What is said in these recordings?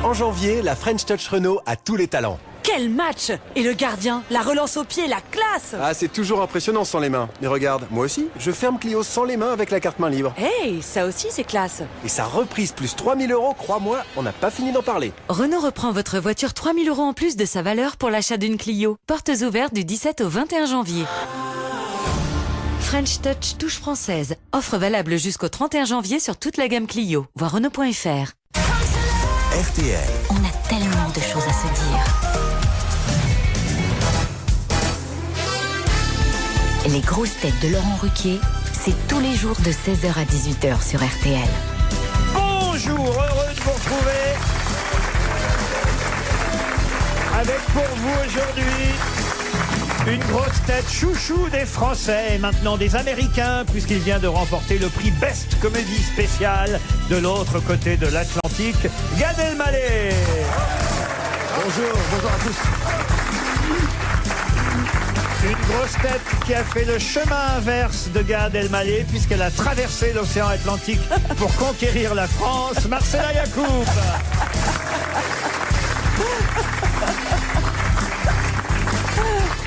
En janvier, la French Touch Renault a tous les talents. Quel match! Et le gardien, la relance au pied, la classe! Ah, c'est toujours impressionnant sans les mains. Mais regarde, moi aussi, je ferme Clio sans les mains avec la carte main libre. Hey, ça aussi c'est classe! Et sa reprise plus 3000 €, crois-moi, on n'a pas fini d'en parler. Renault reprend votre voiture 3000 € en plus de sa valeur pour l'achat d'une Clio. Portes ouvertes du 17 au 21 janvier. French Touch touche française. Offre valable jusqu'au 31 janvier sur toute la gamme Clio. Voir Renault.fr. RTL. On a tellement de choses à se dire. Les grosses têtes de Laurent Ruquier, c'est tous les jours de 16h à 18h sur RTL. Bonjour, heureux de vous retrouver. Avec pour vous aujourd'hui une grosse tête chouchou des Français et maintenant des Américains, puisqu'il vient de remporter le prix Best Comédie Spéciale de l'autre côté de l'Atlantique, Gad Elmaleh. Bonjour à tous. Une grosse tête qui a fait le chemin inverse de Gad Elmaleh, puisqu'elle a traversé l'océan Atlantique pour conquérir la France, Marcella Yacoub.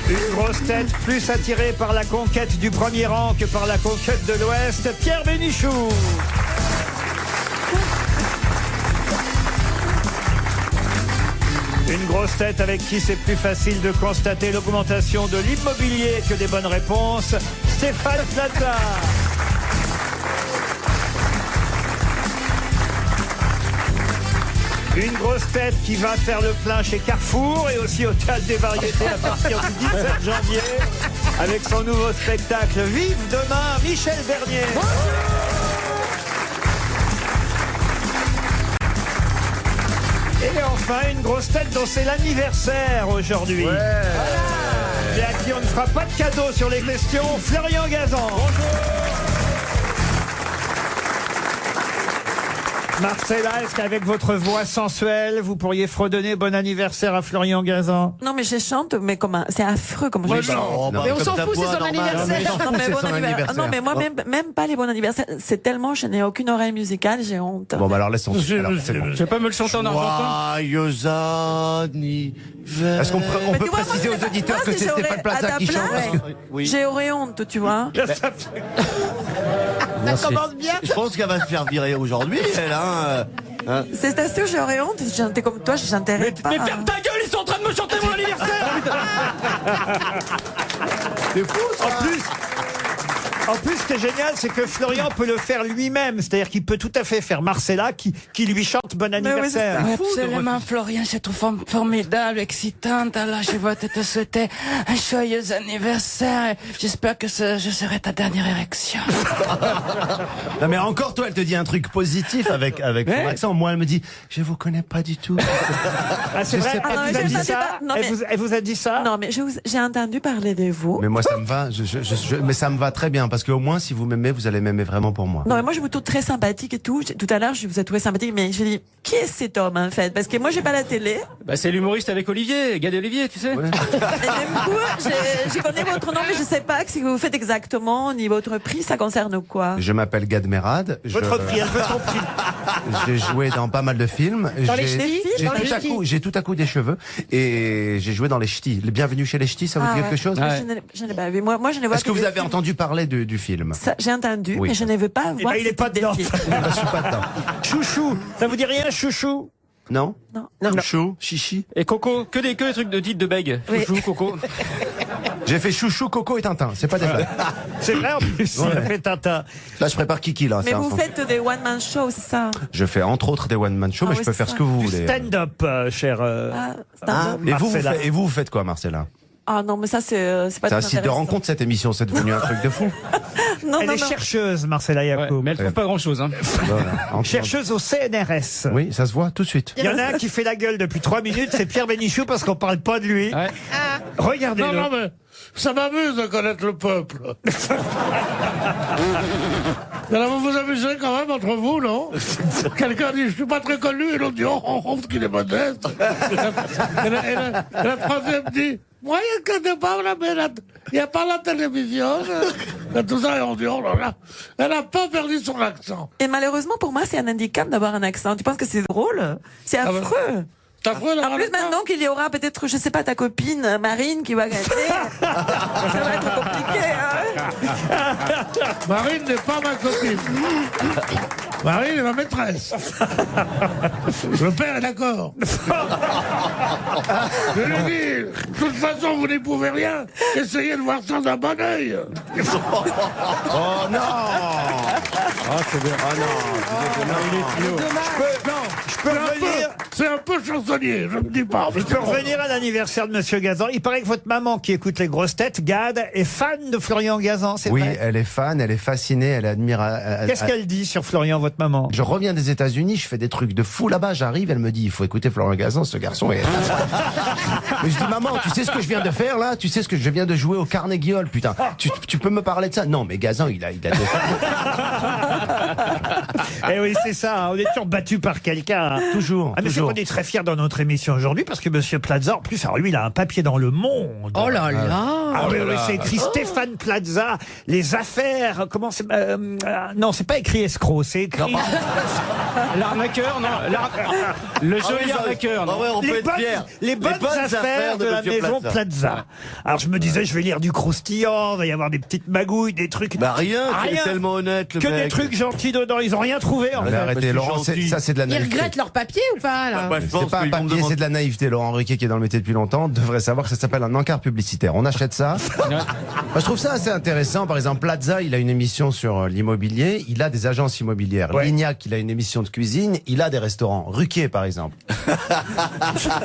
Une grosse tête plus attirée par la conquête du premier rang que par la conquête de l'Ouest, Pierre Bénichou. Une grosse tête avec qui c'est plus facile de constater l'augmentation de l'immobilier que des bonnes réponses, Stéphane Plaza. Une grosse tête qui va faire le plein chez Carrefour et aussi au Théâtre des Variétés à partir du 17 janvier avec son nouveau spectacle Vive demain, Michel Bernier. Et enfin, une grosse tête dont c'est l'anniversaire aujourd'hui. Ouais. Et à qui on ne fera pas de cadeau sur les questions, Florian Gazan. Marcella, est-ce qu'avec votre voix sensuelle, vous pourriez fredonner bon anniversaire à Florian Gazan? Non, mais je chante, mais comment? C'est affreux comme je chante. Mais on s'en fout, c'est son anniversaire. Non, mais moi, même pas les bons anniversaires. C'est tellement, je n'ai aucune oreille musicale, j'ai honte. Bon, bah alors laisse tomber. Je vais pas me le chanter en argentin. Joyeux anniversaire. Est-ce qu'on peut préciser aux auditeurs que c'est Stéphane Plaza qui chante? Oui. J'ai honte, tu vois. Ça commence bien. Je pense qu'elle va se faire virer aujourd'hui, elle, hein. C'est sûr, j'aurais honte. Je chantais comme toi, je chanterais pas. Mais ferme ta gueule, ils sont en train de me chanter mon anniversaire. C'est fou, ça. En plus, ce qui est génial, c'est que Florian peut le faire lui-même. C'est-à-dire qu'il peut tout à fait faire Marcella qui lui chante bon anniversaire. Oui, absolument, Florian, je trouve formidable, excitante. Alors, je vais te souhaiter un joyeux anniversaire. J'espère que je serai ta dernière érection. Non, mais encore, toi, elle te dit un truc positif avec son accent. Moi, elle me dit, je vous connais pas du tout. Ah, c'est vrai? Elle vous a dit ça? Non, mais j'ai entendu parler de vous. Mais moi, ça me va. Mais ça me va très bien. Parce qu'au moins, si vous m'aimez, vous allez m'aimer vraiment pour moi. Non, mais moi, je vous trouve très sympathique et tout. Tout à l'heure, je vous ai trouvé sympathique, mais je dis, qui est cet homme, en fait? Parce que moi, j'ai pas la télé. Bah, c'est l'humoriste avec Olivier, Gad Olivier, tu sais. Ouais. Et du coup, je connais votre nom, mais je sais pas ce que vous faites exactement, ni votre prix, ça concerne quoi? Je m'appelle Gad Merad. Votre prix, elle veut ton prix. J'ai joué dans pas mal de films. J'ai tout à coup des cheveux. Et j'ai joué dans les ch'tis. Le Bienvenue chez les ch'tis, ça vous dit quelque chose? Je n'ai pas vu. Moi, je ne vois Est-ce que vous avez entendu parler du film? J'ai entendu, oui, mais je ne veux pas voir. Il est pas dedans. Je suis pas dedans. Chouchou, ça vous dit rien, chouchou? Non? Non. Chouchou, chichi. Et Coco, que des trucs de titre de bègue. Oui. Chouchou, Coco. J'ai fait Chouchou, Coco et Tintin. C'est pas des blagues. C'est vrai, en plus, il a fait Tintin. Là, je prépare Kiki, là. Mais vous faites des one-man shows, c'est ça? Je fais entre autres des one-man shows, mais je peux faire ce que vous voulez. Stand-up, cher. Stand-up. Et vous faites quoi, Marcella? Ah non, mais ça, c'est pas C'est un très site de intéressant. rencontre, cette émission. C'est devenu un truc de fou. Elle est chercheuse, Marcella Yacoub. Mais elle trouve pas grand-chose, hein. Voilà. Chercheuse au CNRS. Oui, ça se voit tout de suite. Il y en a un qui fait la gueule depuis 3 minutes, c'est Pierre Bénichou, parce qu'on parle pas de lui. Ouais. Regardez-le. Non, mais ça m'amuse de connaître le peuple. Alors vous vous amusez quand même entre vous, non? Quelqu'un dit, je suis pas très connu, et l'autre dit, oh, qu'il est modeste. Et la troisième dit, Moi, il n'y a pas il n'y a pas la télévision. Tout ça, et on dit, oh là là, elle n'a pas perdu son accent. Et malheureusement, pour moi, c'est un handicap d'avoir un accent. Tu penses que c'est drôle? C'est affreux. T'as cru, En plus, maintenant qu'il y aura peut-être, je sais pas, ta copine Marine qui va gagner, ça va être compliqué. Hein. Marine n'est pas ma copine. Marine est ma maîtresse. Le père est d'accord. Je lui dis, de toute façon, vous n'y pouvez rien. Essayez de voir ça d'un bon oeil. Oh non. c'est bien. Oh non. Je peux revenir. C'est un peu chansonnier, je ne dis pas. Je peux revenir à l'anniversaire de Monsieur Gazan. Il paraît que votre maman, qui écoute les grosses têtes, Gad, est fan de Florian Gazan, c'est Oui, vrai? elle est fan, elle est fascinée, elle admire. Qu'est-ce qu'elle dit sur Florian, votre maman? Je reviens des États-Unis, je fais des trucs de fou là-bas, j'arrive, elle me dit, il faut écouter Florian Gazan, ce garçon est. Mais je dis, maman, tu sais ce que je viens de faire là? Tu sais ce que je viens de jouer au Carnegie Hall, putain. Tu peux me parler de ça? Non, mais Gazan, il a des... Eh oui, c'est ça, hein, on est toujours battu par quelqu'un. Hein. Toujours. Ah, mais c'est qu'on est très fiers dans notre émission aujourd'hui parce que Monsieur Plaza, en plus, alors lui, il a un papier dans Le Monde. Oh là là. Ah oui, oui, c'est écrit Stéphane Plaza, les affaires, comment c'est... non, c'est pas écrit escroc, c'est écrit... L'arnaqueur, non. Le joli arnaqueur, non. Ah ouais, on peut être fier. Les bonnes affaires de la maison Plaza. Alors je me disais, je vais lire du croustillant, il va y avoir des petites magouilles, des trucs... Bah rien, il est tellement honnête, le que mec. des trucs gentils dedans, ils ont rien trouvé en Mais fait. arrêtez, Laurent, ça c'est de la Ils naïveté. regrettent leur papier ou pas, là? C'est pas un papier, c'est de la naïveté. Laurent Ruquier, qui est dans le métier depuis longtemps, devrait savoir que ça s'appelle un encart publicitaire. On achète ça. Moi, je trouve ça assez intéressant. Par exemple, Plaza, il a une émission sur l'immobilier. Il a des agences immobilières. Ouais. Lignac, il a une émission de cuisine. Il a des restaurants. Ruquier, par exemple.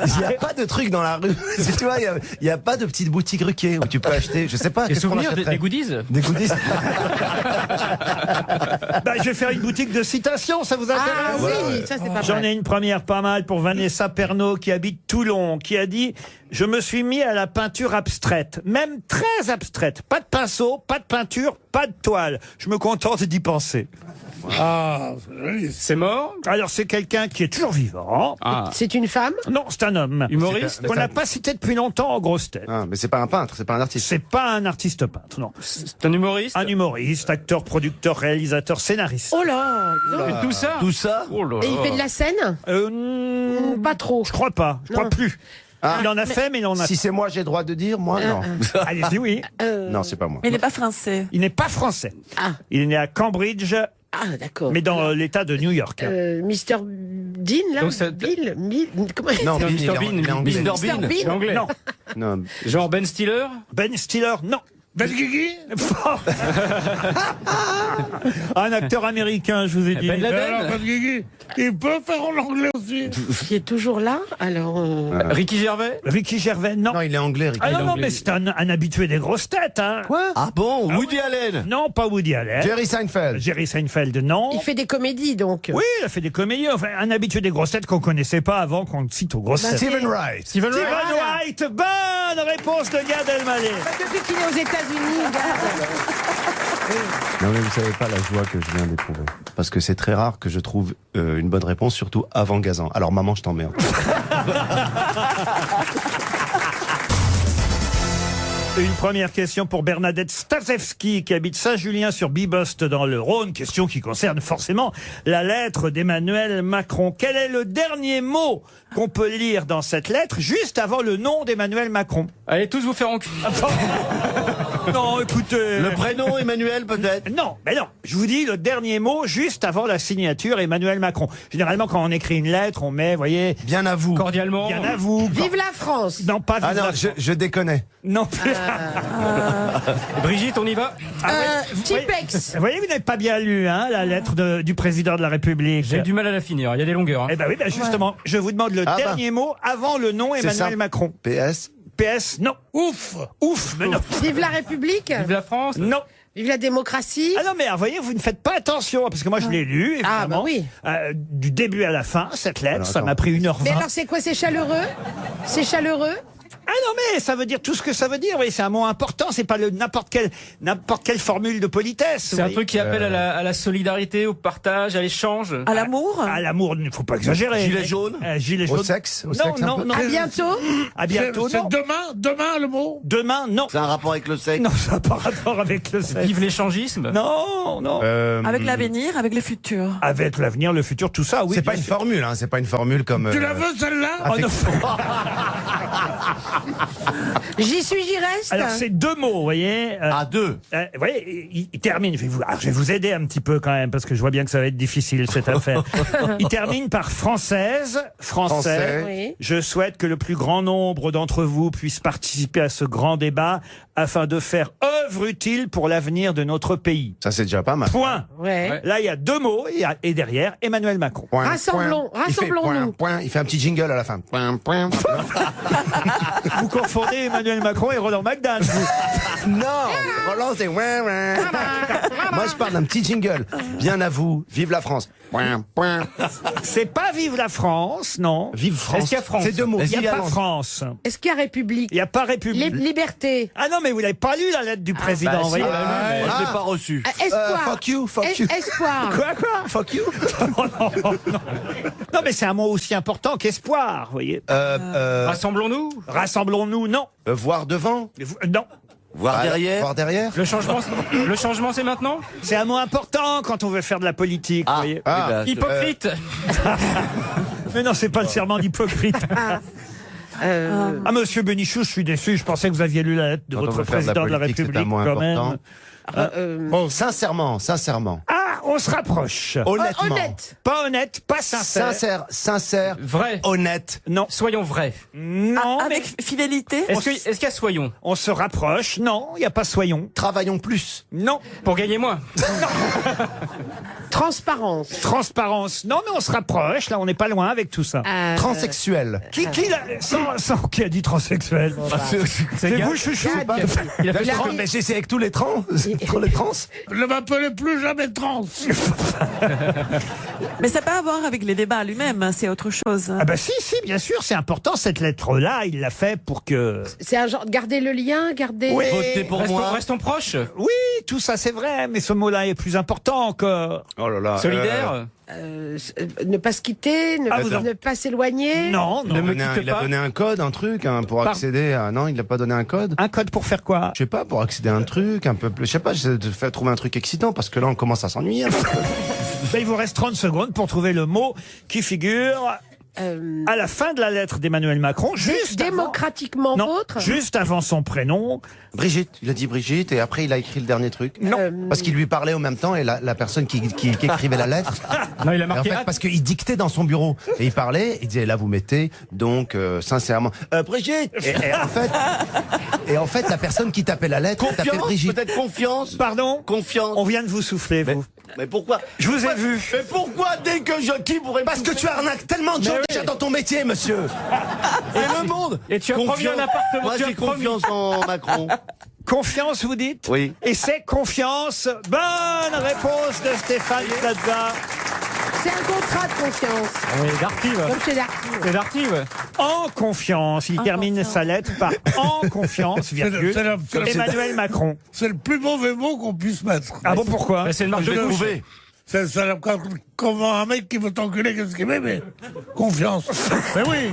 Il n'y a pas de truc dans la rue. Tu vois, il n'y a pas de petite boutique Ruquier où tu peux acheter, je sais pas. Des qu'est-ce qu'on souvenirs, achèterait des goodies. Des goodies. Bah, je vais faire une boutique de citations, ça vous intéresse? Ah oui, ça c'est pas J'en mal. ai une première pas mal pour Vanessa Pernaud qui habite Toulon, qui a dit « Je me suis mis à la peinture abstraite, même très abstraite. Pas de pinceau, pas de peinture, pas de toile. Je me contente d'y penser. Ah, c'est joli. C'est mort » Alors c'est quelqu'un qui est toujours vivant. Ah. C'est une femme? Non, c'est un homme. Humoriste. Qu'on n'a pas cité depuis longtemps en grosses têtes. Ah, mais c'est pas un peintre, c'est pas un artiste. C'est pas un artiste peintre, non. C'est un humoriste. Un humoriste, acteur, producteur, réalisateur, scénariste. Oh là! Et tout ça. Tout ça. Oh là Et il là. fait de la scène? Ou Pas trop. Je crois pas, je crois Non. plus. Ah. Il en a fait, mais il en a... Si c'est moi, j'ai le droit de dire, moi, non. Allez-y, oui. Non, c'est pas moi. Mais il n'est pas français. Il n'est pas français. Ah. Il est né à Cambridge, Ah, d'accord. mais dans l'État de New York. Mr. Dean, là? Donc ça- Bill? Comment Non, Non, Bean, il Mr. est Bean, il est anglais. Mr. Mr. Bean. Bean. Anglais. Non. Non, Genre Ben Stiller. Ben Stiller, non. Ben Guigui? Un acteur américain, je vous ai dit. Ben Laden. Alors, Ben Guigui, il peut faire en anglais aussi. Qui est toujours là? Alors, Ricky Gervais. Ricky Gervais, non. non, il est anglais, Ricky. Ah non, non, anglais. mais c'est un habitué des grosses têtes. Hein. Quoi? Ah bon? Woody Allen. Non, pas Woody Allen. Jerry Seinfeld. Jerry Seinfeld, non. il fait des comédies, donc. Oui, il a fait des comédies. Enfin, un habitué des grosses têtes qu'on connaissait pas avant qu'on le cite aux grosses têtes. Steven Wright. Steven Stephen Wright. Wright, bonne réponse de Gad Elmaleh. Depuis qu'il est aux États-Unis, regarde. Non, mais vous savez pas la joie que je viens d'éprouver. Parce que c'est très rare que je trouve une bonne réponse, surtout avant Gazan. Alors, maman, je t'emmerde. Une première question pour Bernadette Stasevski qui habite Saint-Julien-sur-Bibost dans le Rhône. Question qui concerne forcément la lettre d'Emmanuel Macron. Quel est le dernier mot qu'on peut lire dans cette lettre juste avant le nom d'Emmanuel Macron? Allez tous vous faire enculer. Non, écoutez... Le prénom Emmanuel, peut-être? Non, mais non. Je vous dis le dernier mot juste avant la signature Emmanuel Macron. Généralement, quand on écrit une lettre, on met, voyez, Bien à vous. Cordialement. bien à vous. Vive la France! Non, pas Ah vive non, la France. je déconnais. Non plus. Brigitte, on y va. Ah, vous voyez- Tipex! Vous voyez, vous n'avez pas bien lu hein, la lettre du président de la République. J'ai du mal à la finir. Il y a des longueurs. Hein. Eh ben oui, ben justement, je vous demande le Ah bah. dernier mot avant le nom C'est Emmanuel simple. Macron. PS. PS, non. Ouf! Ouf, mais non. Vive la République! Vive la France. Non. Vive la démocratie! Ah non, mais vous voyez, vous ne faites pas attention, parce que moi je l'ai lu, évidemment, Ah, bah oui. du début à la fin, cette lettre, Alors, ça attends. m'a pris 1h20. Mais alors, c'est quoi? C'est chaleureux? C'est chaleureux? Ah non, mais ça veut dire tout ce que ça veut dire. Oui, c'est un mot important. C'est pas n'importe quelle formule de politesse. C'est un truc qui appelle à la solidarité, au partage, à l'échange. À l'amour? À l'amour, il ne faut pas exagérer. Gilet jaune. Gilet jaune. Au sexe. Au Non, sexe, un non, peu. non. À bientôt? À bientôt, C'est non. demain le mot. Demain, non. C'est un rapport avec le sexe. Non, ça n'a pas rapport avec le sexe. Vive l'échangisme. Non, non. Avec l'avenir, avec le futur. Avec l'avenir, le futur, tout ça, oui. C'est pas bien une sûr. formule, hein. C'est pas une formule comme. Tu la veux celle-là? Oh, non. J'y suis, j'y reste. Alors, c'est deux mots, vous voyez. deux. Vous voyez, il termine. Je vais vous aider un petit peu quand même, parce que je vois bien que ça va être difficile, cette affaire. Il termine par française, français. Oui. Je souhaite que le plus grand nombre d'entre vous puisse participer à ce grand débat afin de faire œuvre utile pour l'avenir de notre pays. Ça, c'est déjà pas mal. Point. Ouais. Là, il y a deux mots et derrière, Emmanuel Macron. Point, Rassemblons- point. Il fait rassemblons-nous. point. Il fait un petit jingle à la fin. Point, point. Vous confondez Emmanuel Macron et Roland McDan. Non, Roland, c'est ouin, ouin. Moi, je parle d'un petit jingle. Bien à vous, vive la France. Point, point. C'est pas Vive la France, non. Vive France. Est-ce qu'il y a France? C'est deux mots. Il n'y a Vive pas la France. France. Est-ce qu'il y a République? Il n'y a pas République. Liberté. Ah non, mais vous n'avez pas lu la lettre du président, vous voyez. Je l'ai pas reçu. Espoir. Fuck you. Espoir. Quoi Fuck you. Non, mais c'est un mot aussi important qu'espoir, vous voyez. Rassemblons-nous. Rassemblons-nous, non. Voir devant. Non. Voir derrière. Voir derrière. Le changement, c'est maintenant. C'est un mot important quand on veut faire de la politique, vous voyez. Hypocrite. Mais non, c'est pas le serment d'hypocrite. Ah, monsieur Bénichou, je suis déçu. Je pensais que vous aviez lu la lettre de Quand on votre veut faire de la président de la politique, c'est un République, mot quand même. important. Bon, sincèrement. Ah, on se rapproche. Honnêtement. Pas honnête, pas sincère. Sincère. Vrai. Honnête. Non. Soyons vrais. Non, mais Avec fidélité. Est-ce qu'il y a soyons? on se rapproche. Non, il n'y a pas soyons. Travaillons plus. Non. Pour gagner moins. Transparence. Transparence. Non, mais on se rapproche. Là, on n'est pas loin avec tout ça. Transsexuel. Qui qui a dit transsexuel? C'est vous, chouchou? Il a fait ça. Mais c'est avec tous les trans. Les trans. Ne m'appelez plus jamais trans. Mais ça n'a pas à voir avec les débats lui-même, hein, c'est autre chose. Ah bah si, bien sûr, c'est important. Cette lettre-là, il l'a fait pour que... C'est un genre de garder le lien, garder. Oui. Votez pour moi. Restons proches. Oui, tout ça c'est vrai, mais ce mot-là est plus important encore. Oh là là. Solidaire. Ne pas se quitter, ne pas s'éloigner. Non, non. Il a donné un code, un truc, hein, pour accéder à... Non, il n'a pas donné un code. Un code pour faire quoi? Je sais pas, pour accéder à un truc, un peu plus... Je sais pas, j'essaie de faire trouver un truc excitant, parce que là, on commence à s'ennuyer. Ben, il vous reste 30 secondes pour trouver le mot qui figure à la fin de la lettre d'Emmanuel Macron, juste démocratiquement avant... vôtre. juste avant son prénom. Brigitte, il a dit Brigitte, et après, il a écrit le dernier truc. Non. Parce qu'il lui parlait en même temps, et la personne qui écrivait la lettre... Non, il a Et en marqué. fait, parce qu'il dictait dans son bureau. Et il parlait, il disait, là, vous mettez, donc, sincèrement, Brigitte! Et en fait, la personne qui tapait la lettre, tapait Brigitte. Peut-être confiance. Pardon? Confiance. On vient de vous souffler, vous. Mais pourquoi? Je vous ai vu. Mais pourquoi dès que qui pourrait... Parce que tu arnaques tellement de gens déjà dans ton métier, monsieur. Et le monde. Et tu as promis un appartement. Moi, tu as j'ai promis. confiance en Macron. Confiance, vous dites? Oui. Et c'est confiance. Bonne réponse de Stéphane Plaza. C'est un contrat de confiance. Oui, Darty. Comme chez Darty. C'est Darty. En confiance. Il termine sa lettre par en confiance, virgule, Emmanuel Macron. C'est le plus mauvais mot qu'on puisse mettre. Ah bon, pourquoi? C'est une marque de couche. C'est comment un mec qui veut t'enculer, qu'est-ce qu'il met, mais confiance. Mais oui,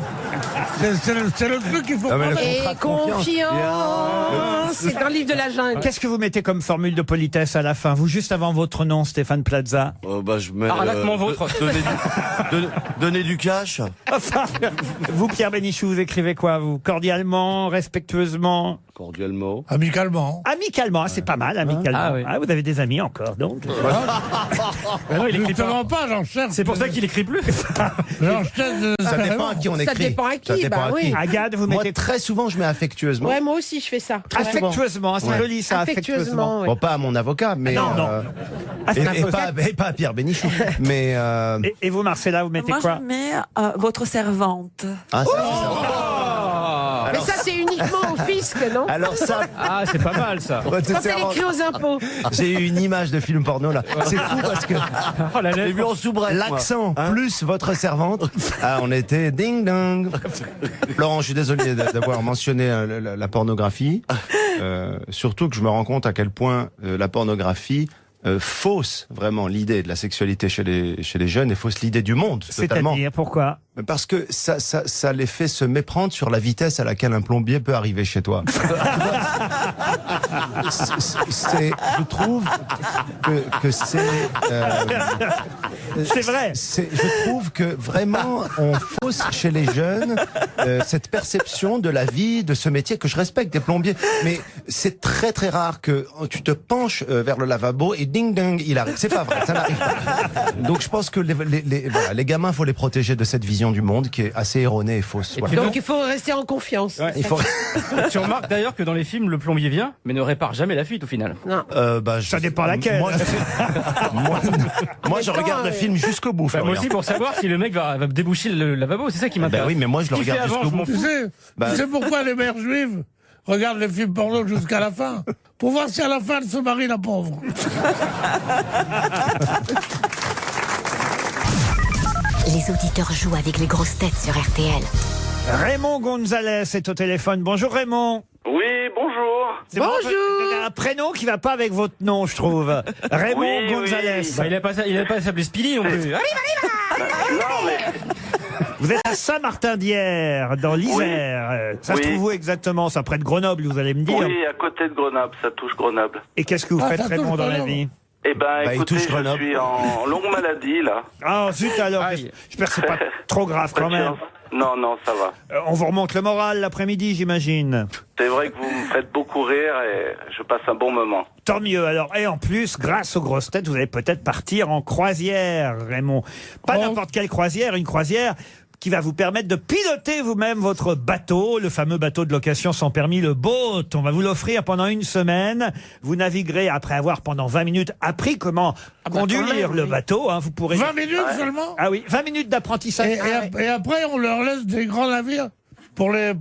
c'est le truc qu'il faut Ah, mais pas le mettre. contrat de Confiance. C'est dans le livre de la jungle. Qu'est-ce que vous mettez comme formule de politesse à la fin? Vous, juste avant votre nom, Stéphane Plaza. Je mets... Arnaquement vôtre. Donner du cash. Enfin, vous, Pierre Bénichou, vous écrivez quoi, vous? Cordialement, respectueusement? Cordialement. Amicalement. Amicalement, c'est pas mal, amicalement. Ah oui. Vous avez des amis encore, donc. Ah non, il écrit pas. Justement pas, j'en cherche. C'est pour ça qu'il écrit plus. J'en cherche. Ça dépend à qui on écrit. Ça dépend à qui, bah oui. Agade, vous Moi, mettez très souvent, je mets affectueusement. Ouais, moi aussi, je fais ça. affectueusement. C'est Ouais. joli, ça, affectueusement. ouais. Bon, pas à mon avocat, mais... Non, non. Et pas à Pierre Bénichou. Mais... Et vous, Marcella, vous mettez Moi, quoi? je mets votre servante. Ah, ça, Mais ça, c'est une uniquement au fisc, non? Alors ça... Ah, c'est pas mal ça. Ouais, Quand elle écrit aux impôts. J'ai eu une image de film porno là. C'est fou parce que Oh, la J'ai lettre. vu en soubrette. moi. l'accent plus votre servante. Ah, on était ding dong. Laurent, je suis désolé d'avoir mentionné la pornographie. Surtout que je me rends compte à quel point la pornographie fausse vraiment l'idée de la sexualité chez les jeunes et fausse l'idée du monde totalement. C'est-à-dire, pourquoi? Parce que ça les fait se méprendre sur la vitesse à laquelle un plombier peut arriver chez toi. Je trouve que c'est... C'est vrai. Je trouve que vraiment on fausse chez les jeunes cette perception de la vie, de ce métier que je respecte, des plombiers. Mais c'est très très rare que tu te penches vers le lavabo et ding ding, il arrive. C'est pas vrai, ça n'arrive pas. Donc je pense que les gamins, faut les protéger de cette vision du monde qui est assez erronée et fausse. Voilà. Donc il faut rester en confiance. Ouais. Il faut... Tu remarques d'ailleurs que dans les films, le plombier vient, mais ne répare jamais la fuite au final. Non. Ça dépend laquelle. Moi, je regarde le film jusqu'au bout. Bah, moi Florian. aussi, pour savoir si le mec va déboucher le lavabo, c'est ça qui m'intéresse. Bah oui, mais moi je le Ce qu'il regarde fait avant, jusqu'au je m'en bout. fous. Tu sais pourquoi les mères juives regardent les films porno jusqu'à la fin? Pour voir si à la fin elle se marie, la pauvre. Les auditeurs jouent avec les grosses têtes sur RTL. Raymond Gonzalez est au téléphone. Bonjour Raymond. Oui, bonjour. C'est bon, vous avez un prénom qui va pas avec votre nom, je trouve. Raymond Oui, Gonzalez. oui. Bah, il a pas s'appeler Speedy non plus. Non, mais Vous êtes à Saint-Martin-d'Hyères, dans l'Isère. Ça se Oui. trouve où exactement? Ça près de Grenoble, vous allez me dire. oui, à côté de Grenoble, ça touche Grenoble. Et qu'est-ce que vous faites, ça touche Raymond, dans la Grenoble. vie? Eh ben, il écoutez, touche je Grenoble. suis en longue maladie, là. Ah, zut alors. Aïe. J'espère que c'est pas trop grave quand même. Non, non, ça va. On vous remonte le moral l'après-midi, j'imagine. C'est vrai que vous me faites beaucoup rire et je passe un bon moment. Tant mieux alors. Et en plus, grâce aux grosses têtes, vous allez peut-être partir en croisière, Raymond. Pas n'importe quelle croisière, une croisière qui va vous permettre de piloter vous-même votre bateau, le fameux bateau de location sans permis, le boat. On va vous l'offrir pendant une semaine. Vous naviguerez après avoir pendant 20 minutes appris comment conduire le bateau. Hein. Vous pourrez... 20 minutes seulement? Ah oui, 20 minutes d'apprentissage. Et après, on leur laisse des grands navires pour les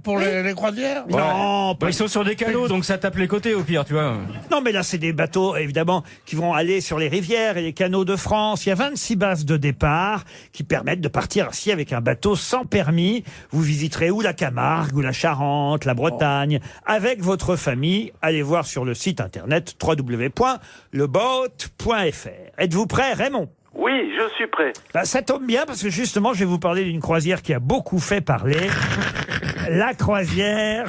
croisières? Non, Bah, ils sont sur des canaux, donc ça tape les côtés au pire, tu vois. non, mais là, c'est des bateaux, évidemment, qui vont aller sur les rivières et les canaux de France. Il y a 26 bases de départ qui permettent de partir ainsi avec un bateau sans permis. Vous visiterez ou la Camargue, ou la Charente, la Bretagne, avec votre famille. Allez voir sur le site internet www.leboat.fr. Êtes-vous prêt, Raymond? Oui, je suis prêt. Bah, ça tombe bien parce que justement, je vais vous parler d'une croisière qui a beaucoup fait parler. La croisière.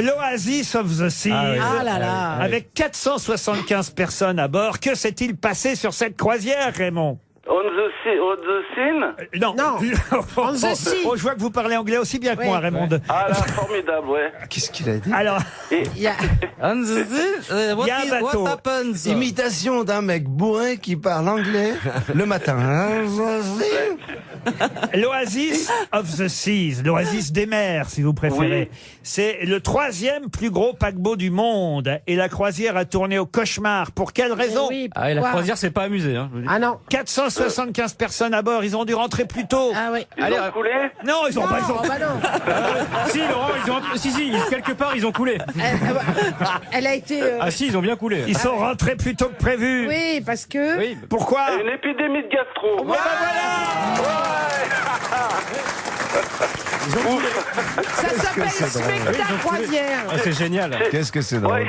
L'Oasis of the Seas. Ah là là. Avec 475 personnes à bord. Que s'est-il passé sur cette croisière, Raymond? On the scene? Non. Non. On the sea. Oh, je vois que vous parlez anglais aussi bien que moi, Raymond. Ah là, formidable, ouais. Qu'est-ce qu'il a dit? Alors, Il y a- il y a un bateau. Imitation d'un mec bourré qui parle anglais le matin. L'Oasis of the Seas, l'Oasis des mers, si vous préférez. Oui. C'est le 3e plus gros paquebot du monde. Et la croisière a tourné au cauchemar. Pour quelle raison? Oui, Ah, et la pourquoi? croisière, c'est pas amusé. Hein, je vous dis. Ah non. 475 personnes à bord. Ils ont dû rentrer plus tôt. Ah oui. Ils Allez, ont coulé? Non, ils ont Non, pas. Ils ont... bah non. Si, Laurent, si, quelque part, ils ont coulé. Elle a été. Ah si, ils ont bien coulé. Ils sont rentrés plus tôt que prévu. Oui, parce que. Oui. Pourquoi? Une épidémie de gastro. Ouais, Ça s'appelle spectacle croisière. Ah, c'est génial. Qu'est-ce que c'est drôle? Ouais.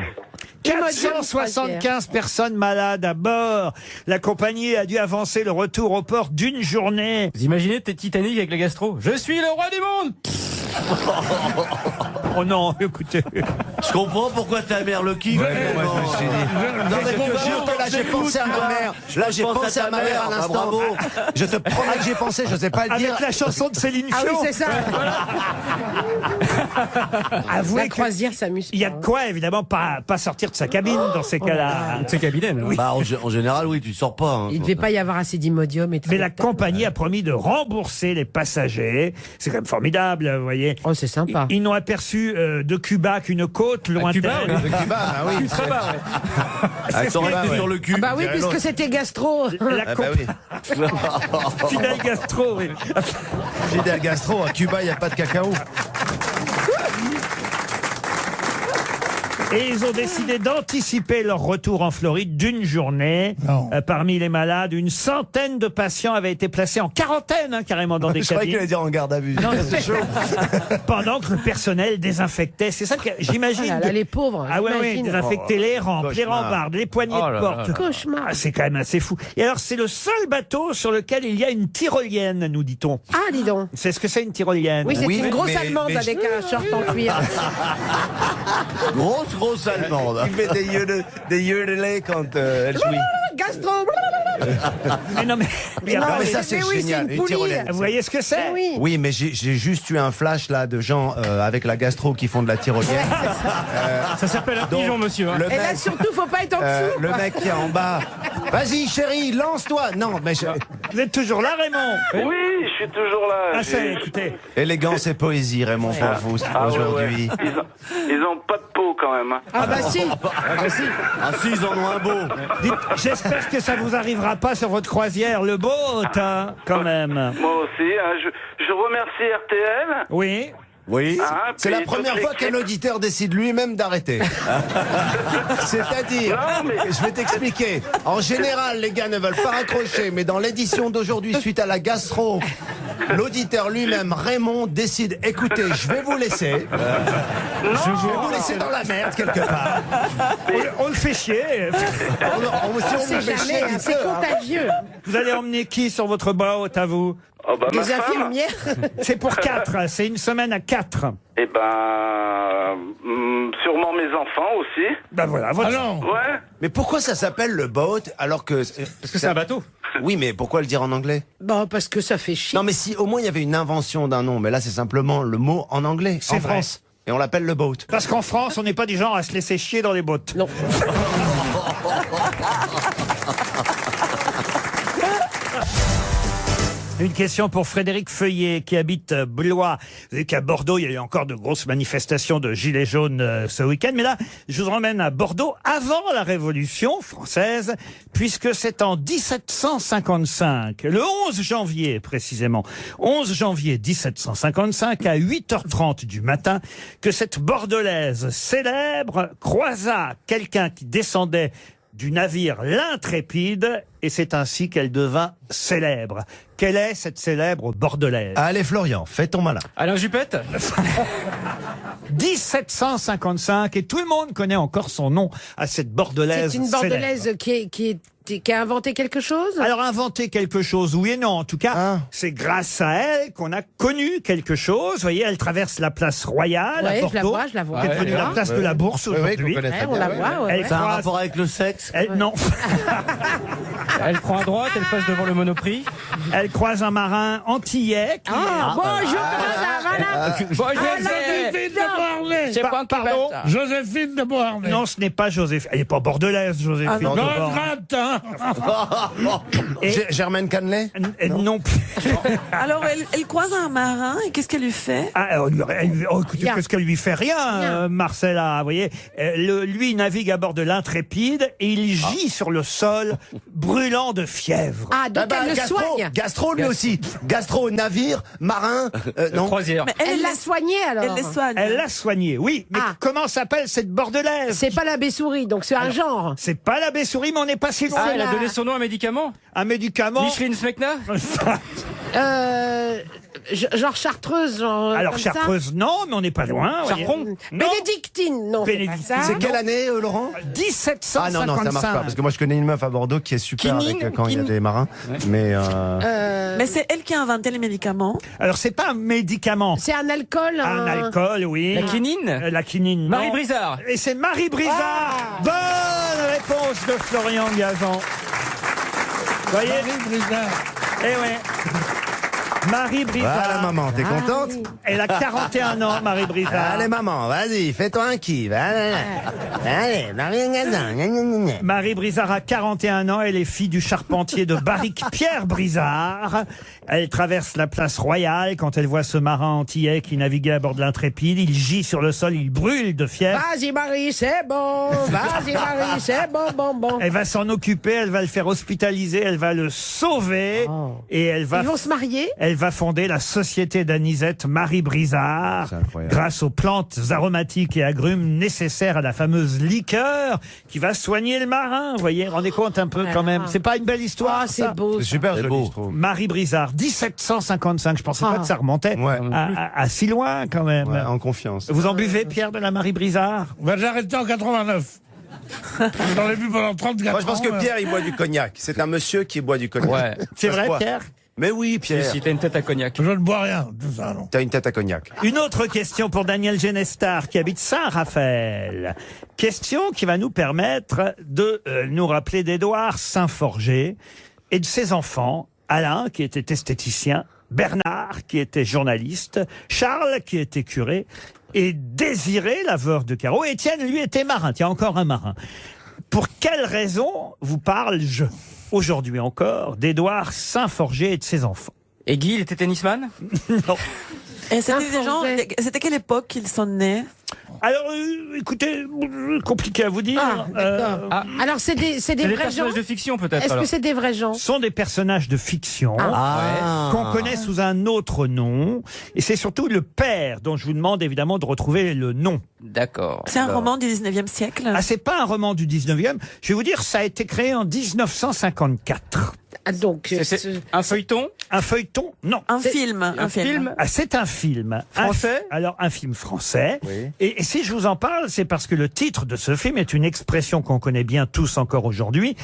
475 personnes malades à bord. La compagnie a dû avancer le retour au port d'une journée. Vous imaginez, t'es Titanic avec la gastro. Je suis le roi du monde. Oh non, écoutez. Je comprends pourquoi ta mère le kiffe. Non, mais je te jure que là, j'ai pensé à ma mère. Là, j'ai pensé à ma mère à l'instant. bravo. Je te promets que j'ai pensé, je sais pas le dire. Avec la chanson de Céline Ah oui, Dion. c'est ça. Avouez La que croisière s'amuse. il y a de quoi, évidemment, pas sortir de sa cabine dans ces cas-là. C'est cabinet. non Bah, en général, oui, tu sors pas. Hein. Il devait pas y avoir assez d'imodium et tout. Mais la compagnie a promis de rembourser les passagers. C'est quand même formidable, vous voyez. Oh, c'est sympa. Ils n'ont aperçu de Cuba qu'une côte lointaine. Cuba, oui. De Cuba, ah oui. Très bas, ouais. Attends, là, ouais. Sur le cul. Ah bah oui, puisque c'était gastro. La Ah bah oui. Fidel Gastro, oui. Fidel Gastro, à Cuba, il n'y a pas de cacao. Et ils ont décidé d'anticiper leur retour en Floride d'une journée. Parmi les malades, une centaine de patients avaient été placés en quarantaine, hein, carrément dans des Je croyais qu'il cabines. allait dire en garde à vue. Non, C'est chaud. Pendant que le personnel désinfectait. C'est ça que j'imagine. Oh là là, les pauvres. Ah ouais, j'imagine. désinfecter les rampes, les Cauchemar. rambardes, les poignées Oh de là porte. là. Cauchemar. Ah, c'est quand même assez fou. Et alors, c'est le seul bateau sur lequel il y a une tyrolienne, nous dit-on. Ah, dis donc. C'est ce que c'est une tyrolienne. Oui, c'est Oui, une grosse mais- allemande mais- avec un short en cuir. Grosse allemande. Il fait des yodelés quand elle jouit. Gastro. Mais non, mais, Mais non, Non, mais ça, mais c'est oui, génial. c'est une Une poulie. tyrolienne. vous voyez ce que c'est? Eh oui. Oui, mais j'ai juste eu un flash là de gens avec la gastro qui font de la tyrolienne. Ça s'appelle un pigeon, monsieur. hein. Le Et là, mec, surtout, faut pas être en dessous. le mec qui est en bas. Vas-y, chérie, lance-toi. Non, mais Vous êtes toujours là, Raymond? Oui, je suis toujours là. Ah, ça, écoutez. élégance et poésie, Raymond, pour vous Ah ouais, aujourd'hui. ouais. Ils ont pas de peau quand même. Hein. Ah bah si. Ah si, ils en ont un beau. Dites, j'espère que ça vous arrivera pas sur votre croisière, le boat, hein, quand même. Moi aussi. Hein, je remercie RTL. Oui. Oui, Ah, c'est puis la première toute fois qu'un l'équipe. auditeur décide lui-même d'arrêter. C'est-à-dire, Non, mais- je vais t'expliquer. En général, les gars ne veulent pas raccrocher, mais dans l'édition d'aujourd'hui, suite à la gastro, l'auditeur lui-même, Raymond, décide, écoutez, je vais vous laisser. Je vais vous laisser dans la merde quelque part. On le fait chier. Si on C'est me fait chier, jamais, c'est dites-le, hein. contagieux. Vous allez emmener qui sur votre boat, à vous? Oh, bah, ma Des femme. infirmières. C'est pour 4, c'est une semaine à 4. Eh ben, sûrement mes enfants aussi. Ben voilà, votre... Ouais. Mais pourquoi ça s'appelle le boat alors que... Parce que c'est un bateau. Oui, mais pourquoi le dire en anglais? Bon, parce que ça fait chier. Non, mais si au moins il y avait une invention d'un nom, mais là c'est simplement le mot en anglais, C'est en vrai. France. Et on l'appelle le boat. Parce qu'en France, on n'est pas du genre à se laisser chier dans les bottes. Non. Une question pour Frédéric Feuillet qui habite Blois. Vous savez qu'à Bordeaux, il y a eu encore de grosses manifestations de gilets jaunes ce week-end. Mais là, je vous emmène à Bordeaux avant la Révolution française, puisque c'est en 1755, le 11 janvier précisément, 11 janvier 1755 à 8h30 du matin, que cette Bordelaise célèbre croisa quelqu'un qui descendait du navire l'Intrépide, et c'est ainsi qu'elle devint célèbre. Quelle est cette célèbre Bordelaise? Allez Florian, fais ton malin. Alain Juppette. 1755, et tout le monde connaît encore son nom à cette Bordelaise. C'est une célèbre. bordelaise qui a inventé quelque chose. Alors inventer quelque chose, oui et non. En tout cas, Ah. c'est grâce à elle qu'on a connu quelque chose. Vous voyez, elle traverse la place Royale à Ouais, Bordeaux, je la vois. qui est devenue la place de la Bourse aujourd'hui. Ouais, on la voit, ouais, Elle ouais. Ça a un croise- rapport avec le sexe? Non. Elle prend à droite, elle passe devant le Monoprix. Elle croise un marin antillais qui Ah, bonjour, comment ça va là? Joséphine de Beauharnais. C'est pas un Pardon. Joséphine de Beauharnais. Non, ce n'est pas Joséphine. Elle n'est pas bordelaise, Joséphine. Ah, Non, de elle Bordeaux. gratte, hein. Et- Germaine Canley? Non. Alors, elle croise un marin et qu'est-ce qu'elle lui fait? Ah, écoutez, Rien. qu'est-ce qu'elle lui fait? Rien, Rien. Marcella, vous voyez. Lui, il navigue à bord de l'Intrépide et il gît sur le sol, brûlant de fièvre. Ah, donc elle le gastro, soigne. gastro lui aussi. Gastro, navire, marin, non. Croisière. Mais Elle l'a soigné alors. Elle les soigne. Elle l'a soigné, oui. Mais Ah. comment s'appelle cette Bordelaise? C'est pas l'abbé Souris, donc c'est un genre. C'est pas l'abbé Souris, mais on n'est pas si loin. Ah, elle a la- donné son nom à un médicament. Un médicament. Micheline Smecna. Genre chartreuse, genre. Alors, comme ça. chartreuse, non, mais on n'est pas loin. vous voyez. Charpron. Non. Bénédictine, non. C'est pas Bénédictine. ça. C'est quelle année, Laurent? 1755. Ah non, non, ça marche pas. Parce que moi, je connais une meuf à Bordeaux qui est super Quinine, avec, quand il y a quinine. des marins. Mais Mais c'est elle qui a inventé les médicaments. Alors, c'est pas un médicament. C'est un alcool. Un alcool, oui. La quinine. La quinine, non. Marie Brizard. Et c'est Marie Brizard. Bonne réponse de Florian Gazan. Vous voyez? Eh ouais. Marie Brizard. voilà, maman, t'es contente? Elle a 41 ans, Marie Brizard. Allez, maman, vas-y, fais-toi un kiff. Allez, Marie Gazan, gna, gna, gna, gna. Marie Brizard a 41 ans, elle est fille du charpentier de Barrique, Pierre Brizard. Elle traverse la place Royale quand elle voit ce marin antillais qui naviguait à bord de l'Intrépide. Il gît sur le sol, il brûle de fièvre. Vas-y Marie, c'est bon. Vas-y Marie, c'est bon, bon, bon. Elle va s'en occuper, elle va le faire hospitaliser, elle va le sauver. Et elle va... Ils vont se marier. Elle va fonder la société d'anisette Marie Brizard, grâce aux plantes aromatiques et agrumes nécessaires à la fameuse liqueur qui va soigner le marin. Vous voyez, rendez compte un peu quand même. C'est pas une belle histoire? C'est ça beau. C'est super joli, je trouve. Marie Brizard, 1755. Je pensais pas que ça remontait à si loin quand même. Ouais, en confiance. Vous en buvez, Pierre, de la Marie Brizard? Ben, j'ai arrêté en 89. J'en ai bu pendant 34 ans. Moi, je pense que Pierre, il boit du cognac. C'est un monsieur qui boit du cognac. Ouais. C'est Ça se vrai, boit. Pierre? Mais oui, Pierre. Si t'as une tête à cognac. Je ne bois rien, tout ça, non. T'as une tête à cognac. Une autre question pour Daniel Genestar qui habite Saint-Raphaël. Question qui va nous permettre de nous rappeler d'Édouard Saint-Forger et de ses enfants. Alain, qui était esthéticien, Bernard, qui était journaliste, Charles, qui était curé, et Désiré, laveur de carreaux. Étienne, lui, était marin. Tiens, encore un marin. Pour quelle raison vous parle-je, aujourd'hui encore, d'Édouard Saint-Forger et de ses enfants? Et Guy, il était tennisman? Non. Et c'était des gens, c'était quelle époque qu'ils sont nés? Alors, écoutez, compliqué à vous dire. Alors, c'est des vrais gens? personnages de fiction, peut-être. Est-ce alors. que c'est des vrais gens? Ce sont des personnages de fiction qu'on connaît sous un autre nom. Et c'est surtout le père dont je vous demande évidemment de retrouver le nom. D'accord. C'est un roman du 19e siècle? Ah, c'est pas un roman du 19e. Je vais vous dire, ça a été créé en 1954. Ah, donc, C'est un feuilleton? Un feuilleton? Non. Un film. Un film? Ah, c'est un film. Français? Alors, un film français. Oui. Et si je vous en parle, c'est parce que le titre de ce film est une expression qu'on connaît bien tous encore aujourd'hui.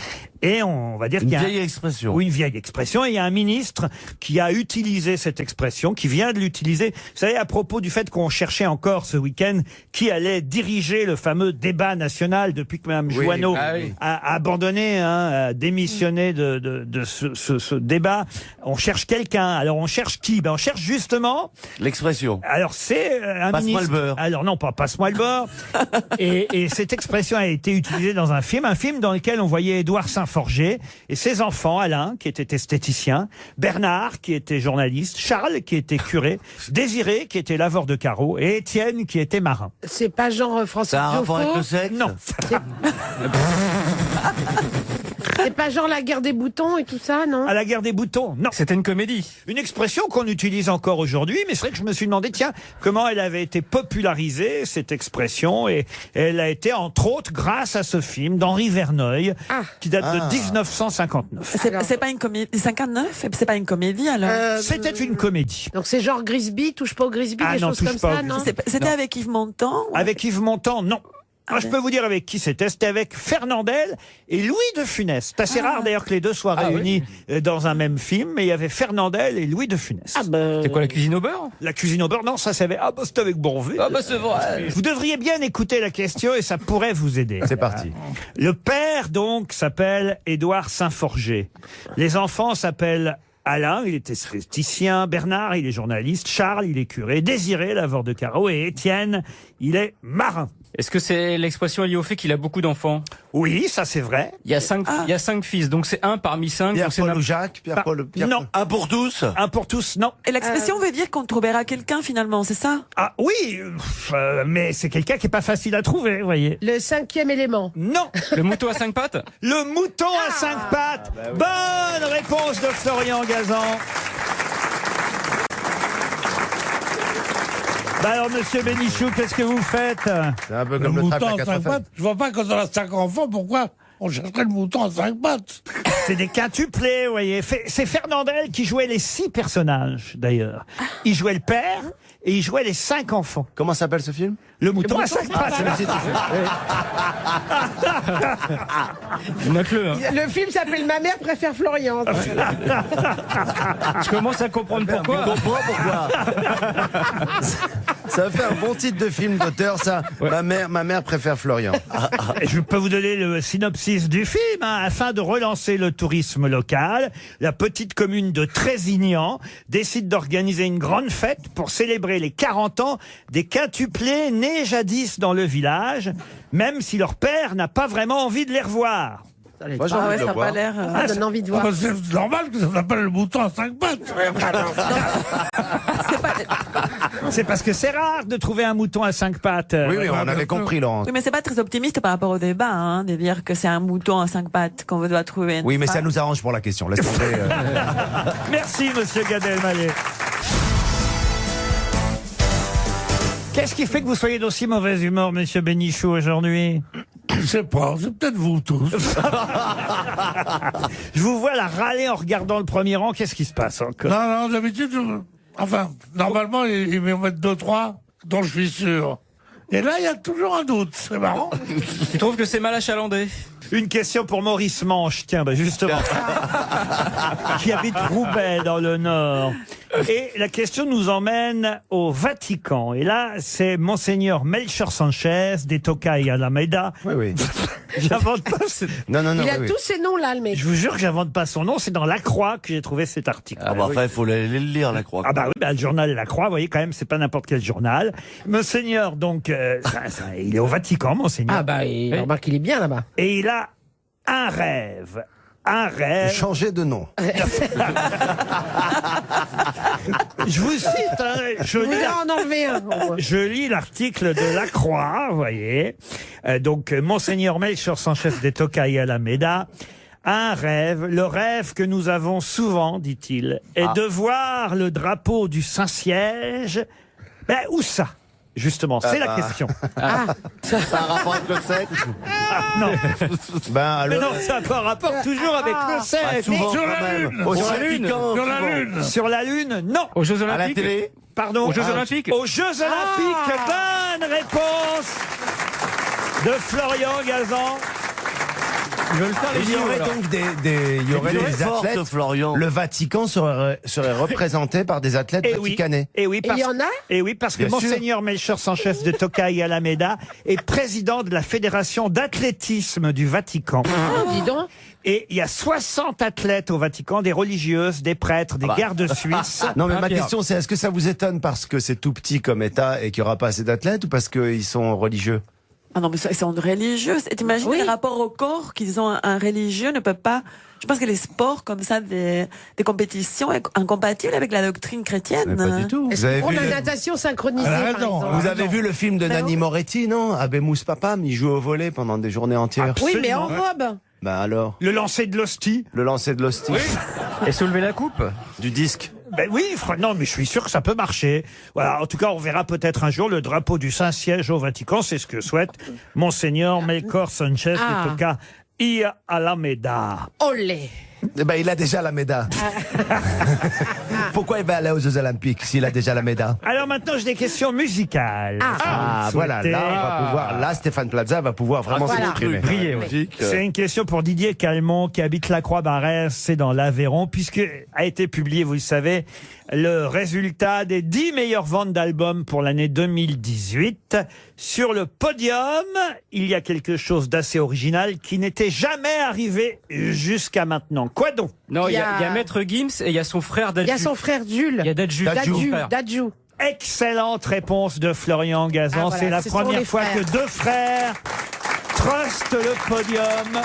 Et on va dire qu'il y a Une vieille expression. Oui, une vieille expression. Et il y a un ministre qui a utilisé cette expression, qui vient de l'utiliser. Vous savez, à propos du fait qu'on cherchait encore ce week-end qui allait diriger le fameux débat national depuis que Mme Joanneau a abandonné, a démissionné de ce débat. On cherche quelqu'un. Alors on cherche qui? On cherche justement... L'expression. Alors c'est un Passe-moi ministre... le beurre. Alors non, pas passe-moi le beurre. et cette expression a été utilisée dans un film dans lequel on voyait Édouard Saint-Forger et ses enfants, Alain, qui était esthéticien, Bernard, qui était journaliste, Charles, qui était curé, Désiré, qui était laveur de carreaux, et Étienne, qui était marin. c'est pas genre François Ça a un rapport avec le sexe? Non. C'est pas genre la guerre des boutons et tout ça, non? À la guerre des boutons, non. C'était une comédie. Une expression qu'on utilise encore aujourd'hui, mais c'est vrai que je me suis demandé, tiens, comment elle avait été popularisée, cette expression, et elle a été, entre autres, grâce à ce film d'Henri Verneuil, qui date de 1959. C'est pas une comédie, 59? C'est pas une comédie, alors? C'était une comédie. Donc c'est genre Grisby, touche pas au Grisby, Ah des non, choses touche comme pas au ça, non? C'était avec Yves Montand? Avec Yves Montand, non. Moi, je peux vous dire avec qui c'était. C'était avec Fernandel et Louis de Funès. C'est assez rare d'ailleurs que les deux soient réunis dans un même film, mais il y avait Fernandel et Louis de Funès. C'est quoi, la cuisine au beurre? La cuisine au beurre, non, ça c'était avec Bourvil. Ah bah c'est vrai. Vous devriez bien écouter la question et ça pourrait vous aider. C'est parti. Le père, donc, s'appelle Édouard Saint-Forger. Les enfants s'appellent Alain, il est esthéticien, Bernard, il est journaliste, Charles, il est curé, Désiré, laveur de carreaux, et Étienne, il est marin. Est-ce que c'est l'expression liée au fait qu'il a beaucoup d'enfants? Oui, ça c'est vrai. Il y a cinq fils, donc c'est un parmi cinq. Pierre, donc c'est Paul ou Jacques? Non. Un pour tous? Un pour tous, non. Et l'expression veut dire qu'on trouvera quelqu'un, finalement, c'est ça? Ah oui, mais c'est quelqu'un qui est pas facile à trouver, vous voyez. Le 5e élément. Non. Le mouton à 5 pattes? Le mouton à 5 pattes. Bonne réponse de Florian Gazan. Alors, monsieur Bénichou, qu'est-ce que vous faites? C'est un peu Le comme le mouton trac à à 4 5 pattes. pattes. Je vois pas quand on a 5 enfants, pourquoi on chercherait le mouton à 5 pattes. C'est des quintuplés, vous voyez. C'est Fernandel qui jouait les 6 personnages, d'ailleurs. Il jouait le père et il jouait les 5 enfants. Comment s'appelle ce film? Le mouton à 5 pattes. Note-le. Hein. Le film s'appelle Ma mère préfère Florian. Je commence à comprendre pourquoi. Pourquoi? Ça fait un bon titre de film d'auteur, ça. Ma mère préfère Florian. Je peux vous donner le synopsis du film. Afin de relancer le tourisme local, la petite commune de Trésignan décide d'organiser une grande fête pour célébrer les 40 ans des quintuplés nés jadis dans le village, même si leur père n'a pas vraiment envie de les revoir. Moi, j'ai Ah envie ouais, de ça le n'a voir. pas l'air. Ça donne envie de Ah voir. bah, c'est normal que ça s'appelle le mouton à 5 pattes. C'est parce que c'est rare de trouver un mouton à 5 pattes. Oui, oui, on avait compris, Laurent. Oui, mais c'est pas très optimiste par rapport au débat, hein, de dire que c'est un mouton à 5 pattes qu'on doit trouver. Oui, mais n'est-ce ça pas nous arrange pour la question. Laisse tomber. Merci, monsieur Gad Elmaleh. Qu'est-ce qui fait que vous soyez d'aussi mauvaise humeur, monsieur Bénichou, aujourd'hui? Je sais pas, c'est peut-être vous tous. Je vous vois la râler en regardant le premier rang. Qu'est-ce qui se passe encore? Non, d'habitude, enfin, normalement, ils me mettent 2-3 dont je suis sûr. Et là, il y a toujours un doute, c'est marrant. Tu trouves que c'est mal achalandé? Une question pour Maurice Manche, tiens, bah justement, qui habite Roubaix dans le Nord. Et la question nous emmène au Vatican. Et là, c'est Monseigneur Melchior Sanchez des Tocai Alameda. Oui, oui. J'invente pas. Non, non, non. Il a oui, tous ces noms-là, le mec. Je vous jure que j'invente pas son nom. C'est dans La Croix que j'ai trouvé cet article. Ah bah enfin, il faut aller le lire, la croix. Ah bah oui, bah, le journal La Croix, vous voyez quand même, c'est pas n'importe quel journal. Monseigneur, donc, il est au Vatican, Monseigneur. Ah bah, remarque qu'il est bien là-bas. Et il a un rêve. Un oui. rêve. Changer de nom. Je vous cite, hein, je Vous lis voulez en enlever un. Je lis l'article de La Croix, vous voyez. Donc, Monseigneur Melchior Sanchez de Tocai Alameda. Un rêve, le rêve que nous avons souvent, dit-il, est de voir le drapeau du Saint-Siège. Ben, où ça? Justement, c'est la question. Ça a un rapport avec le sexe? Non, Ben, mais non, ça a un rapport toujours avec le sexe. Souvent, Sur quand la même. Lune. Au Sur la Vatican, Lune. Sur la souvent. Lune. Sur la Lune, non. Aux Jeux À la Olympiques? télé? Pardon. Aux Jeux Olympiques? Aux Jeux Olympiques. Bonne réponse de Florian Gazan. Ils veulent faire les il y JO, aurait alors. donc il y aurait Il est des fort, athlètes. ce Florian. Le Vatican serait représenté par des athlètes Et oui, vaticanais. et oui, Et il y en a et oui, parce que Bien sûr. Monseigneur Melchior Sanchez de Tocai Alameda est président de la Fédération d'athlétisme du Vatican. Oh, dis donc. Et il y a 60 athlètes au Vatican, des religieuses, des prêtres, des gardes suisses. Non, mais Ah, ma Pierre. question, c'est est-ce que ça vous étonne parce que c'est tout petit comme État et qu'il n'y aura pas assez d'athlètes ou parce qu'ils sont religieux? Ah non, mais ils sont religieux. T'imagines Oui. le rapport au corps qu'ils ont un religieux ne peut pas. Je pense que les sports comme ça, des compétitions incompatibles avec la doctrine chrétienne. Mais pas du tout. Est-ce Vous avez qu'on vu prend la le- natation synchronisée, Elle a par raison. exemple? Vous avez vu le film de Ben Nanni oui. Moretti, non? Abemus Papam, il joue au volley pendant des journées entières. Oui, mais en Absolument. robe. Ben alors, Le lancer de l'hostie. le lancer de l'hostie, Et soulever la coupe? du disque. Ben oui, non, mais je suis sûr que ça peut marcher. Voilà, en tout cas, on verra peut-être un jour le drapeau du Saint-Siège au Vatican. C'est ce que souhaite Monseigneur Melchior Sanchez Ah. de Tocai Alameda. Olé. Eh ben, il a déjà la médaille. Pourquoi il va aller aux Jeux Olympiques s'il a déjà la médaille? Alors maintenant, j'ai des questions musicales. Ah, Vous voilà, souhaitez- là, on va pouvoir, là, Stéphane Plaza va pouvoir vraiment Voilà. s'exprimer. Briller, ouais. Musique, C'est une question pour Didier Calmont qui habite la Croix-Barrère, c'est dans l'Aveyron, puisque a été publié, vous le savez, le résultat des 10 meilleures ventes d'albums pour l'année 2018. Sur le podium, il y a quelque chose d'assez original qui n'était jamais arrivé jusqu'à maintenant. Quoi donc? Non, il y a Il y a Maître Gims et il y a son frère Il y a Dadju. son frère Jules. Il y a Dadju. Dadju. Excellente réponse de Florian Gazan. Ah, voilà, c'est la ce sont première les fois frères. que deux frères trustent le podium.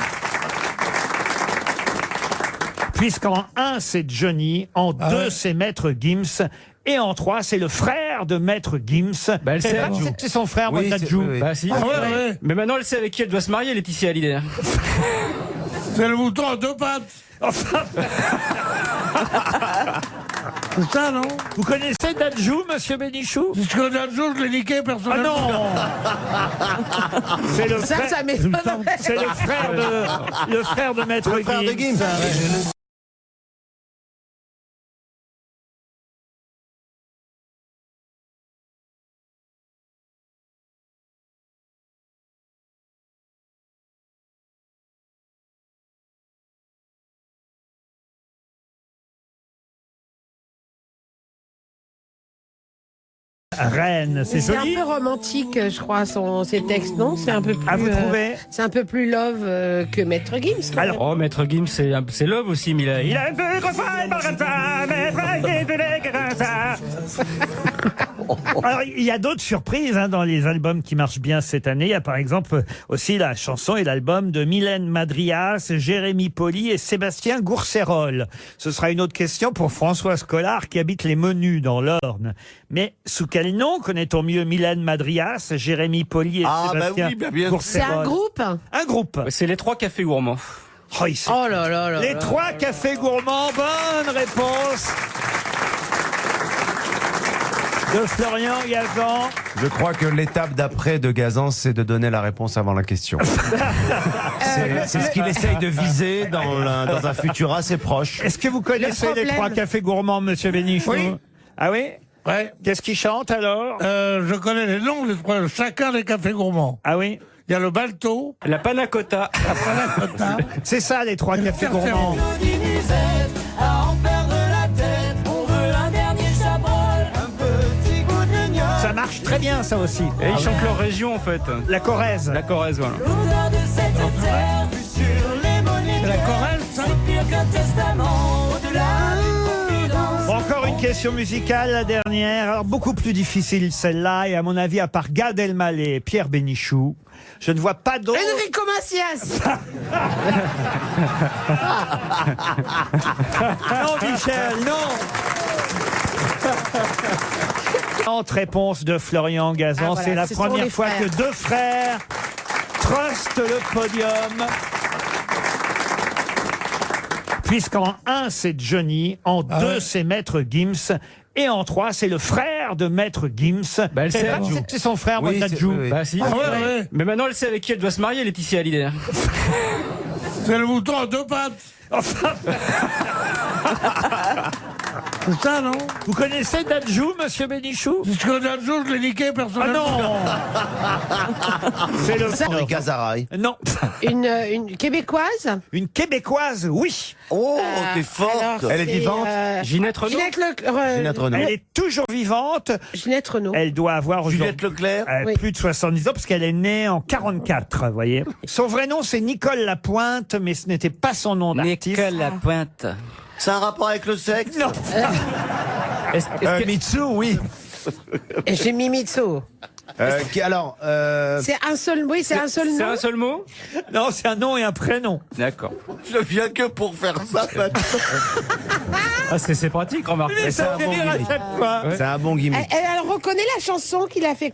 Puisqu'en 1, c'est Johnny, en 2, c'est Maître Gims, et en 3, c'est le frère de Maître Gims. Bah, elle sait. C'est son frère, Oui, moi, c'est- Dadju. oui, oui. Bah si. Ah ouais, ouais. Mais maintenant, elle sait avec qui elle doit se marier, Laetitia Hallyday. C'est le mouton à 2 pattes. Enfin, C'est ça, non? vous connaissez Dadju, monsieur Bénichou? Parce que l'autre jour, je l'ai niqué Ah personnellement. non C'est le Ça, frère, ça m'étonnerait. c'est le frère de Maître Le frère de Gims. Gims. Rennes, c'est C'est un joli. peu romantique, je crois, ses textes, non? C'est un peu plus. Ah, vous trouvez? C'est un peu plus love que Maître Gims. quand Alors, même. Oh, Maître Gims, c'est love aussi, mais il a... deux refrains, Maître Gims, Alors, il y a d'autres surprises dans les albums qui marchent bien cette année. Il y a par exemple aussi la chanson et l'album de Mylène Madrias, Jérémy Poli et Sébastien Gourcerol. Ce sera une autre question pour Françoise Collard qui habite les Menus dans l'Orne. Mais sous quel nom connaît-on mieux Mylène Madrias, Jérémy Poli et Sébastien Gourcerol? C'est un groupe? Un groupe. C'est les 3 cafés gourmands. Oh, Oh là là là. les 3 cafés gourmands, bonne réponse de Florian Gazan. Je crois que l'étape d'après de Gazan, c'est de donner la réponse avant la question. C'est ce qu'il essaye de viser dans un futur assez proche. Est-ce que vous connaissez les 3 cafés gourmands, monsieur Bénichou? Oui. Ah oui? Ouais. Qu'est-ce qu'ils chantent alors? Je connais les noms des trois, chacun des cafés gourmands. Ah oui? Il y a le Balto, La panna cotta. la Panna Cotta. C'est ça les 3 cafés gourmands. Ça marche très bien ça aussi. Et ils chantent leur région en fait. La Corrèze. La Corrèze, voilà. C'est la Corrèze, ça. Encore une question musicale, la dernière. Alors beaucoup plus difficile celle-là et à mon avis à part Gad Elmaleh et Pierre Bénichou, je ne vois pas d'autres. Enrico Macias. Non Michel, non. Réponse de Florian Gazan. Ah, voilà, c'est la ce sont première les fois frères. que 2 frères trustent le podium. Puisqu'en 1, c'est Johnny, en 2, c'est Maître Gims, et en 3, c'est le frère de Maître Gims. Bah, elle sait, Dadju. C'est son frère, Oui, Dadju. oui. Bah si. Ah ouais, ouais. Mais maintenant elle sait avec qui elle doit se marier, Laetitia Hallyday. C'est le mouton à 2 pattes. Enfin, C'est ça, non? vous connaissez Dadju, monsieur Bénichou? Parce que l'autre jour, je l'ai niqué Ah personnellement. non. C'est le Henri Cazaray. Non. Une québécoise? Une Québécoise, oui. Oh, t'es forte. Alors, Elle est c'est, vivante Ginette Renaud. Ginette Renaud. Elle est toujours vivante. Ginette Renaud. Elle doit avoir Juliette Leclerc. Oui. plus de 70 ans parce qu'elle est née en 44, vous voyez. Son vrai nom, c'est Nicole Lapointe, mais ce n'était pas son nom d'artiste. Nicole Lapointe. C'est un rapport avec le sexe? Non. Mitsu, oui. Et j'ai mis Mitsu. Alors, C'est un seul, oui, c'est un seul C'est nom. un seul mot? Non, c'est un nom et un prénom. D'accord. Je viens que pour faire ça, maintenant. Ah, c'est pratique, remarque. Mais ça fait rire à chaque fois. c'est un bon gimmick. Elle reconnaît la chanson qu'il a fait.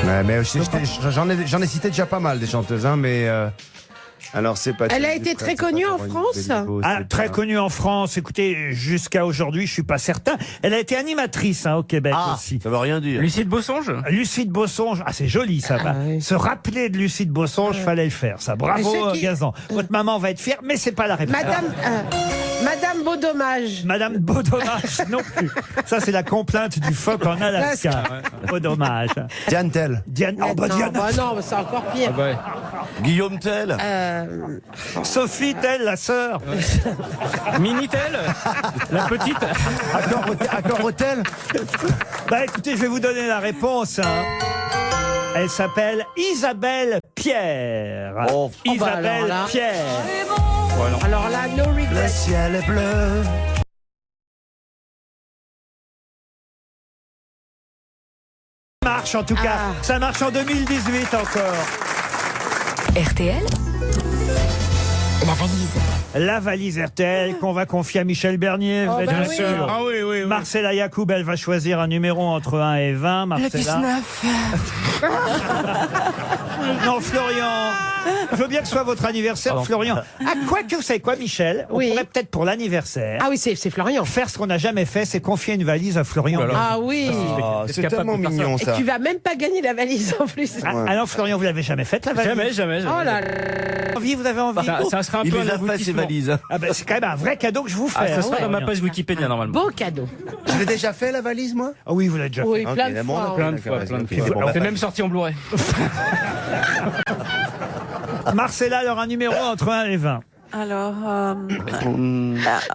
Ouais, mais j'en ai cité déjà pas mal des chanteuses, hein, mais alors c'est pas. Elle a été très connue en France. Ah, très connue en France. Écoutez, jusqu'à aujourd'hui, je suis pas certain. Elle a été animatrice au Québec aussi. Ça veut rien dire. Lucide Bossonge. Lucide Bossonge. Ah, c'est joli, ça va. oui. Se rappeler de Lucide Bossonge, fallait le faire, ça. Bravo, Mais c'est qui Gazan. Votre maman va être fière, mais c'est pas la réponse. Madame Beaudommage. Madame Beaudommage, non plus. Ça, c'est la complainte du phoque en Alaska. Beaudommage. Diane Tell. Diane. Oh, bah, non, Diane. bah non, c'est encore pire. Guillaume Tell. Sophie Tell, la sœur. Minitel. La petite. Accord Hôtel. Bah, écoutez, je vais vous donner la réponse. Elle s'appelle Isabelle Pierre. Oh. Isabelle alors là. Pierre. Alors là, no regrets. Le ciel est bleu. Ça marche en tout cas. Ça marche en 2018 encore. RTL, la valise. La valise RTL qu'on va confier à Michel Bernier, vous êtes bah bien oui. sûr. Ah oui, oui, oui. Marcella Yacoub, elle va choisir un numéro entre 1 et 20. Le Marcella. 19. Non, Florian. Je veux bien que ce soit votre anniversaire, Florian. Ah, quoi que vous savez quoi, Michel? On pourrait peut-être pour l'anniversaire. Ah oui, c'est Florian. Faire ce qu'on n'a jamais fait, c'est confier une valise à Florian. Ah oui. C'est tellement mignon Et ça. tu vas même pas gagner la valise en plus. Alors Florian, vous l'avez jamais faite la valise? Jamais. Oh là là. Envie, vous avez envie? Ça serait un Il peu les un a fait, ses aboutissement. valises. Ah ben, c'est quand même un vrai cadeau que je vous fais. Ah, ça hein, sera dans ma page Wikipédia normalement. Beau cadeau. Je l'ai déjà fait la valise moi. Ah oui, vous l'avez déjà Oui, fait. plein de la fois. montre. Plein de fois, plein de Ok, fois. bon, bah, C'est même sorti en Blu-ray. Marcella, alors un numéro entre 1 et 20. Alors,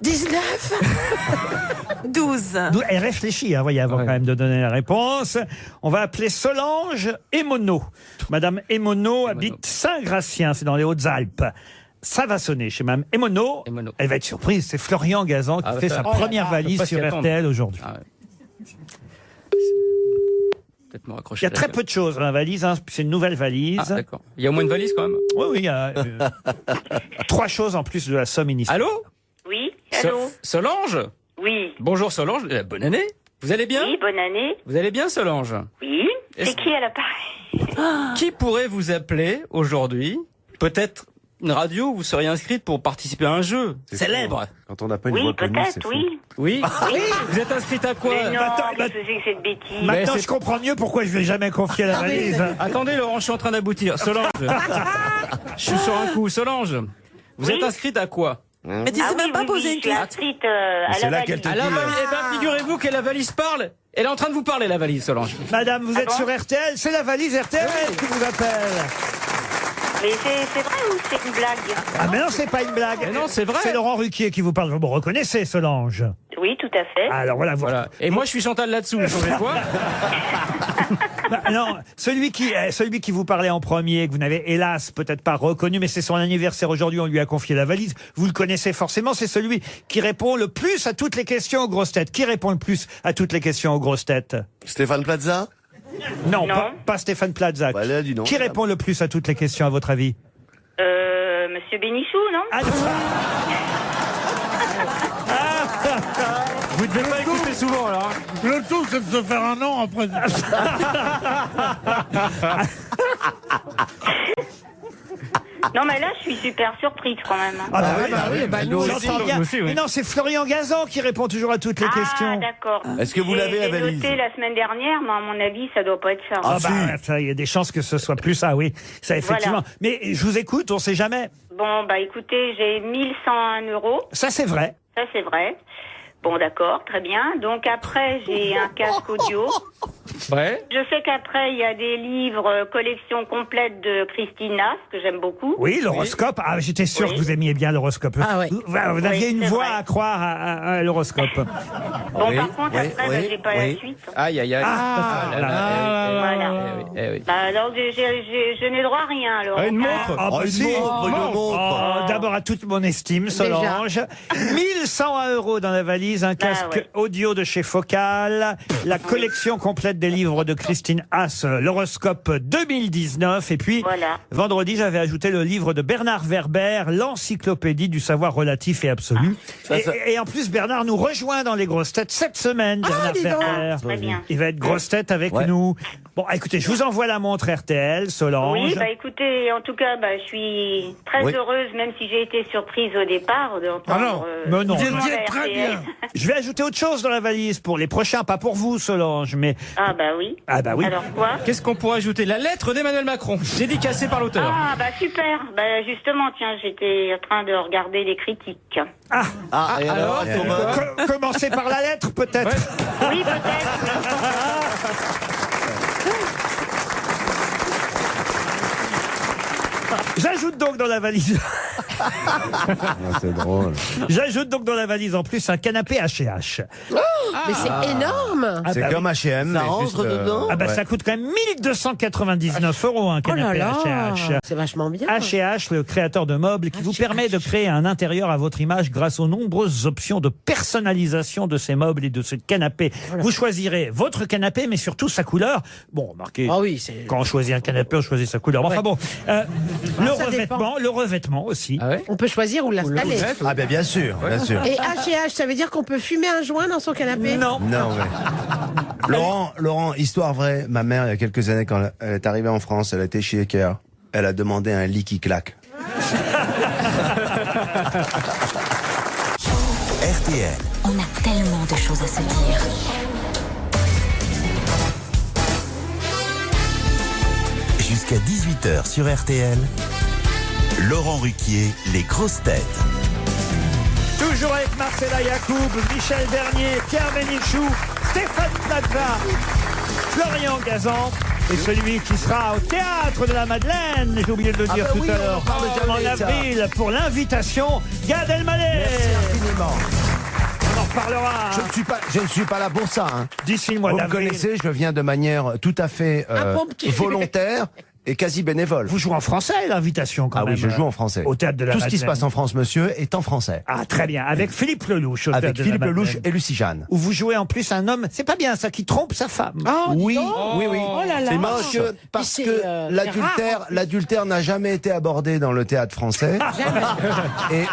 19. 12. Elle réfléchit, voyez, avant quand même de donner la réponse. On va appeler Solange Emono. Madame Emono habite Saint-Gratien, c'est dans les Hautes-Alpes. Ça va sonner chez Mme Emono. Elle va être surprise, c'est Florian Gazan qui fait sa première valise sur RTL aujourd'hui. Peut-être me raccrocher. Il y a très peu de choses dans la valise, hein, c'est une nouvelle valise. Ah, d'accord. Il y a au moins une valise quand même. Oui, il y a 3 choses en plus de la somme initiale. Allô? Oui, allô. Solange? Oui. Bonjour Solange. Bonne année. Vous allez bien? Oui, bonne année. Vous allez bien Solange? Oui. C'est qui à l'appareil? Qui pourrait vous appeler aujourd'hui? Peut-être une radio où vous seriez inscrite pour participer à un jeu célèbre. Quand on n'a pas une Oui, voix connue, c'est peut-être, fou. oui. Oui. Vous êtes inscrite à quoi? Mais non, qu'est-ce que c'est que cette bêtise? Maintenant, je comprends mieux pourquoi je ne vais jamais confier la valise. Attendez Laurent, je suis en train d'aboutir. Solange. Je suis sur un coup. Solange. Vous êtes inscrite à quoi? Mais tu sais même pas poser une question. Je suis inscrite à la valise. À la valise. Eh ben, figurez-vous que la valise parle. Elle est en train de vous parler, la valise, Solange. Madame, vous êtes sur RTL, c'est la valise RTL qui vous appelle. Mais c'est vrai ou c'est une blague? Ah mais non, c'est pas une blague. Mais non, c'est vrai. C'est Laurent Ruquier qui vous parle. Vous me reconnaissez, Solange? Oui, tout à fait. Alors voilà. Et moi, je suis Chantal là-dessous. Vous savez quoi? Bah, non, celui qui vous parlait en premier, que vous n'avez hélas peut-être pas reconnu, mais c'est son anniversaire aujourd'hui, on lui a confié la valise. Vous le connaissez forcément, c'est celui qui répond le plus à toutes les questions aux grosses têtes. Qui répond le plus à toutes les questions aux grosses têtes? Stéphane Plaza? Non, pas Stéphane Plaza. Bah, là, dis non. Qui répond le plus à toutes les questions à votre avis? Monsieur Bénichou, non? Vous devez pas écouter souvent, alors. Le tout, c'est de se faire un nom après. Non, mais là, je suis super surprise quand même. J'entends bien. Mais non, c'est Florian Gazan qui répond toujours à toutes les questions. Ah, d'accord. Est-ce que vous l'avez, la J'ai valise? noté la semaine dernière, mais à mon avis, ça doit pas être ça. Ah bah, ça, il y a des chances que ce soit plus ça, oui. Ça, effectivement. Voilà. Mais je vous écoute, on sait jamais. Bon, bah écoutez, j'ai 1101 €. Ça, c'est vrai. Ça, c'est vrai. Bon, d'accord, très bien. Donc après, j'ai un casque audio. Ouais. Je sais qu'après, il y a des livres collection complète de Christine Haas, que j'aime beaucoup. Oui, l'horoscope. Ah, j'étais sûr que vous aimiez bien l'horoscope. Ah ouais. Vous aviez une c'est voix vrai. à croire à l'horoscope. Bon, par contre, après, j'ai pas la suite. Aïe, aïe, aïe. Voilà. Oui. Bah, alors, je n'ai droit à rien, alors. Une montre. Ah, bah, une si. montre. D'abord à toute mon estime, Solange. 1101 € dans la valise, un casque audio de chez Focal, la collection complète des livres de Christine Haas, l'horoscope 2019, et puis vendredi j'avais ajouté le livre de Bernard Werber, l'encyclopédie du savoir relatif et absolu. Et en plus Bernard nous rejoint dans les grosses têtes cette semaine, Bernard Werber. Très bien. Il va être grosse tête avec nous. Bon, écoutez, je vous envoie la montre RTL, Solange. Oui, bah écoutez, en tout cas, bah, je suis très heureuse, même si j'ai été surprise au départ d'entendre. Mais non. Très bien. Je vais ajouter autre chose dans la valise pour les prochains, pas pour vous, Solange, mais... Ah bah oui. Ah bah oui. Alors quoi? Qu'est-ce qu'on pourrait ajouter? La lettre d'Emmanuel Macron, dédicacée par l'auteur. Ah bah super. Bah justement, tiens, j'étais en train de regarder les critiques. Et alors, Commencez par la lettre, peut-être. Oui, peut-être. J'ajoute donc dans la valise... c'est drôle. J'ajoute donc dans la valise en plus un canapé H&H. Mais c'est énorme. C'est comme H&M. Ça rentre dedans? Ah bah ça coûte quand même 1299 € un Oh canapé là là. H&H. C'est vachement bien. H&H, le créateur de meubles qui vous permet de créer un intérieur à votre image grâce aux nombreuses options de personnalisation de ces meubles et de ce canapé. Vous choisirez votre canapé, mais surtout sa couleur. Bon, remarquez, quand on choisit un canapé, on choisit sa couleur. Enfin bon, le revêtement aussi. On peut choisir où l'installer. Ah ben bien sûr, bien sûr. Et H&H, ça veut dire qu'on peut fumer un joint dans son canapé? Non. Non, ouais. Laurent, histoire vraie. Ma mère, il y a quelques années, quand elle est arrivée en France, elle a été chez Ikea. Elle a demandé un lit qui claque. RTL. On a tellement de choses à se dire. Jusqu'à 18h sur RTL. Laurent Ruquier, les grosses têtes. Toujours avec Marcella Yacoub, Michel Bernier, Pierre Bénichou, Stéphane Plaza, Florian Gazan et celui qui sera au Théâtre de la Madeleine, j'ai oublié de le dire tout à l'heure, en avril, pour l'invitation, Gad Elmaleh. Merci infiniment. On en reparlera. Je ne suis pas là pour ça. Hein. D'ici le mois Vous me d'avril. connaissez, je viens de manière tout à fait volontaire et quasi bénévole. Vous jouez en français, l'invitation, quand même. Ah oui, je joue en français. Au Théâtre de la Tout Madeleine. ce qui se passe en France, monsieur, est en français. Ah, très bien. Avec Philippe Lelouch. Au Avec Théâtre de la Philippe Lelouch Madeleine. et Lucie Jeanne. Où vous jouez en plus un homme, c'est pas bien ça, qui trompe sa femme. Oui, donc. oui, oui. Oh là là. C'est moche parce C'est, que c'est rare. l'adultère n'a jamais été abordé dans le théâtre français. et,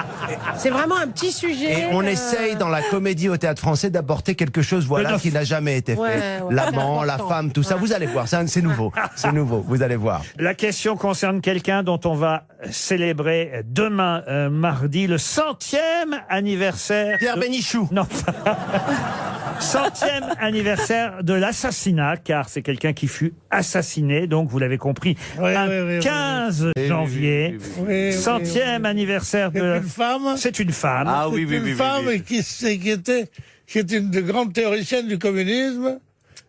C'est vraiment un petit sujet. et on essaye dans la comédie au théâtre français d'apporter quelque chose, voilà, qui n'a jamais été fait. Ouais, L'amant, c'est la important. femme, tout ça. Vous allez voir, c'est nouveau. C'est nouveau. Vous allez voir. La question concerne quelqu'un dont on va célébrer demain, mardi, le 100e anniversaire. Pierre Bénichou. Non. 100e anniversaire de l'assassinat, car c'est quelqu'un qui fut assassiné, donc vous l'avez compris, un 15 janvier. 100e anniversaire de... C'est une femme. C'est une femme. Ah oui, oui, Une oui. femme oui, oui. qui est une grande théoricienne du communisme.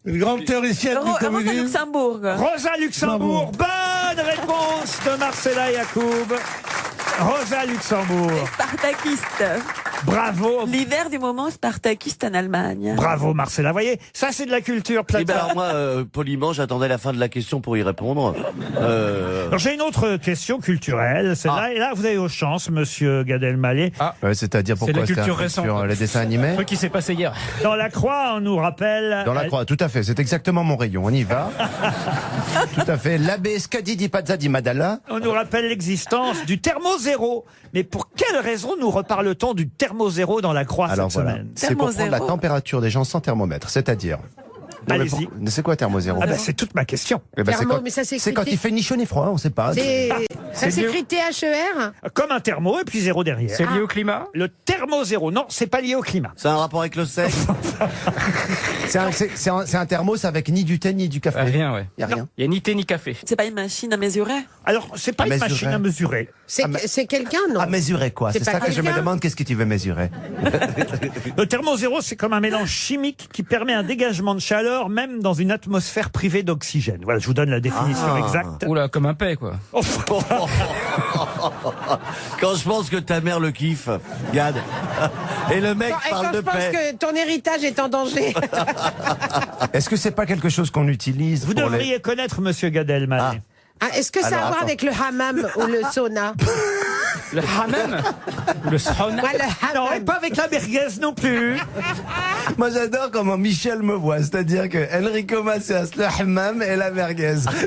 Une grande théoricienne du Rosa communisme. Luxembourg. Rosa Luxembourg. Bonne réponse de Marcella Yacoub. Rosa Luxembourg. Spartakiste. Bravo. L'hiver du moment spartakiste en Allemagne. Bravo Marcella. Vous voyez, ça c'est de la culture. Eh ben Plaza. alors moi, poliment, j'attendais la fin de la question pour y répondre. Alors, j'ai une autre question culturelle. Celle-là, et là, vous avez aux chances, monsieur Gad Elmaleh. Ouais, c'est-à-dire C'est de pourquoi la culture récente. sur les dessins animés. Un truc qui s'est passé hier. Dans la Croix, on nous rappelle... Dans la croix, tout à fait. C'est exactement mon rayon. On y va. Tout à fait. L'abbé Scadi di Pazza di Madalla. On nous rappelle l'existence du thermozéro. Mais pour quelle raison nous reparle-t-on du thermozéro dans la Croix Alors cette voilà. semaine? C'est pour prendre la température des gens sans thermomètre. C'est-à-dire. Non, mais Allez-y. c'est quoi thermozéro? Ah ben, c'est toute ma question. Eh ben, c'est Thermo, quand, mais ça s'écrit c'est quand il fait ni chaud ni froid, on sait pas. Ça s'écrit THER. Comme un thermo et puis zéro derrière. C'est lié au climat? Le thermozéro, non, c'est pas lié au climat. C'est un rapport avec le sexe? C'est un thermos avec ni du thé ni du café. Rien, ouais. Il y a rien. Il y a ni thé ni café. C'est pas une machine à mesurer. Alors, c'est pas À une mesurer. machine à mesurer. C'est quelqu'un, non? À mesurer quoi? C'est C'est pas ça que je me quelqu'un demande, qu'est-ce que tu veux mesurer? Le thermozéro, c'est comme un mélange chimique qui permet un dégagement de chaleur même dans une atmosphère privée d'oxygène. Voilà, je vous donne la définition exacte. Oula, comme un paix, quoi. Quand je pense que ta mère le kiffe, Gad. Et le mec Et parle quand de je pense paix. que ton héritage est en danger. Est-ce que c'est pas quelque chose qu'on utilise Vous pour les... devriez connaître monsieur Gad Elmaleh. Ah, est-ce que ça a Alors, à voir attends. avec le hammam ou le sauna? Le hammam? Le sauna? Ouais, le Non, et hammam. pas avec la merguez non plus. Moi j'adore comment Michel me voit, c'est-à-dire que Enrico Macias, le hammam et la merguez. Ah,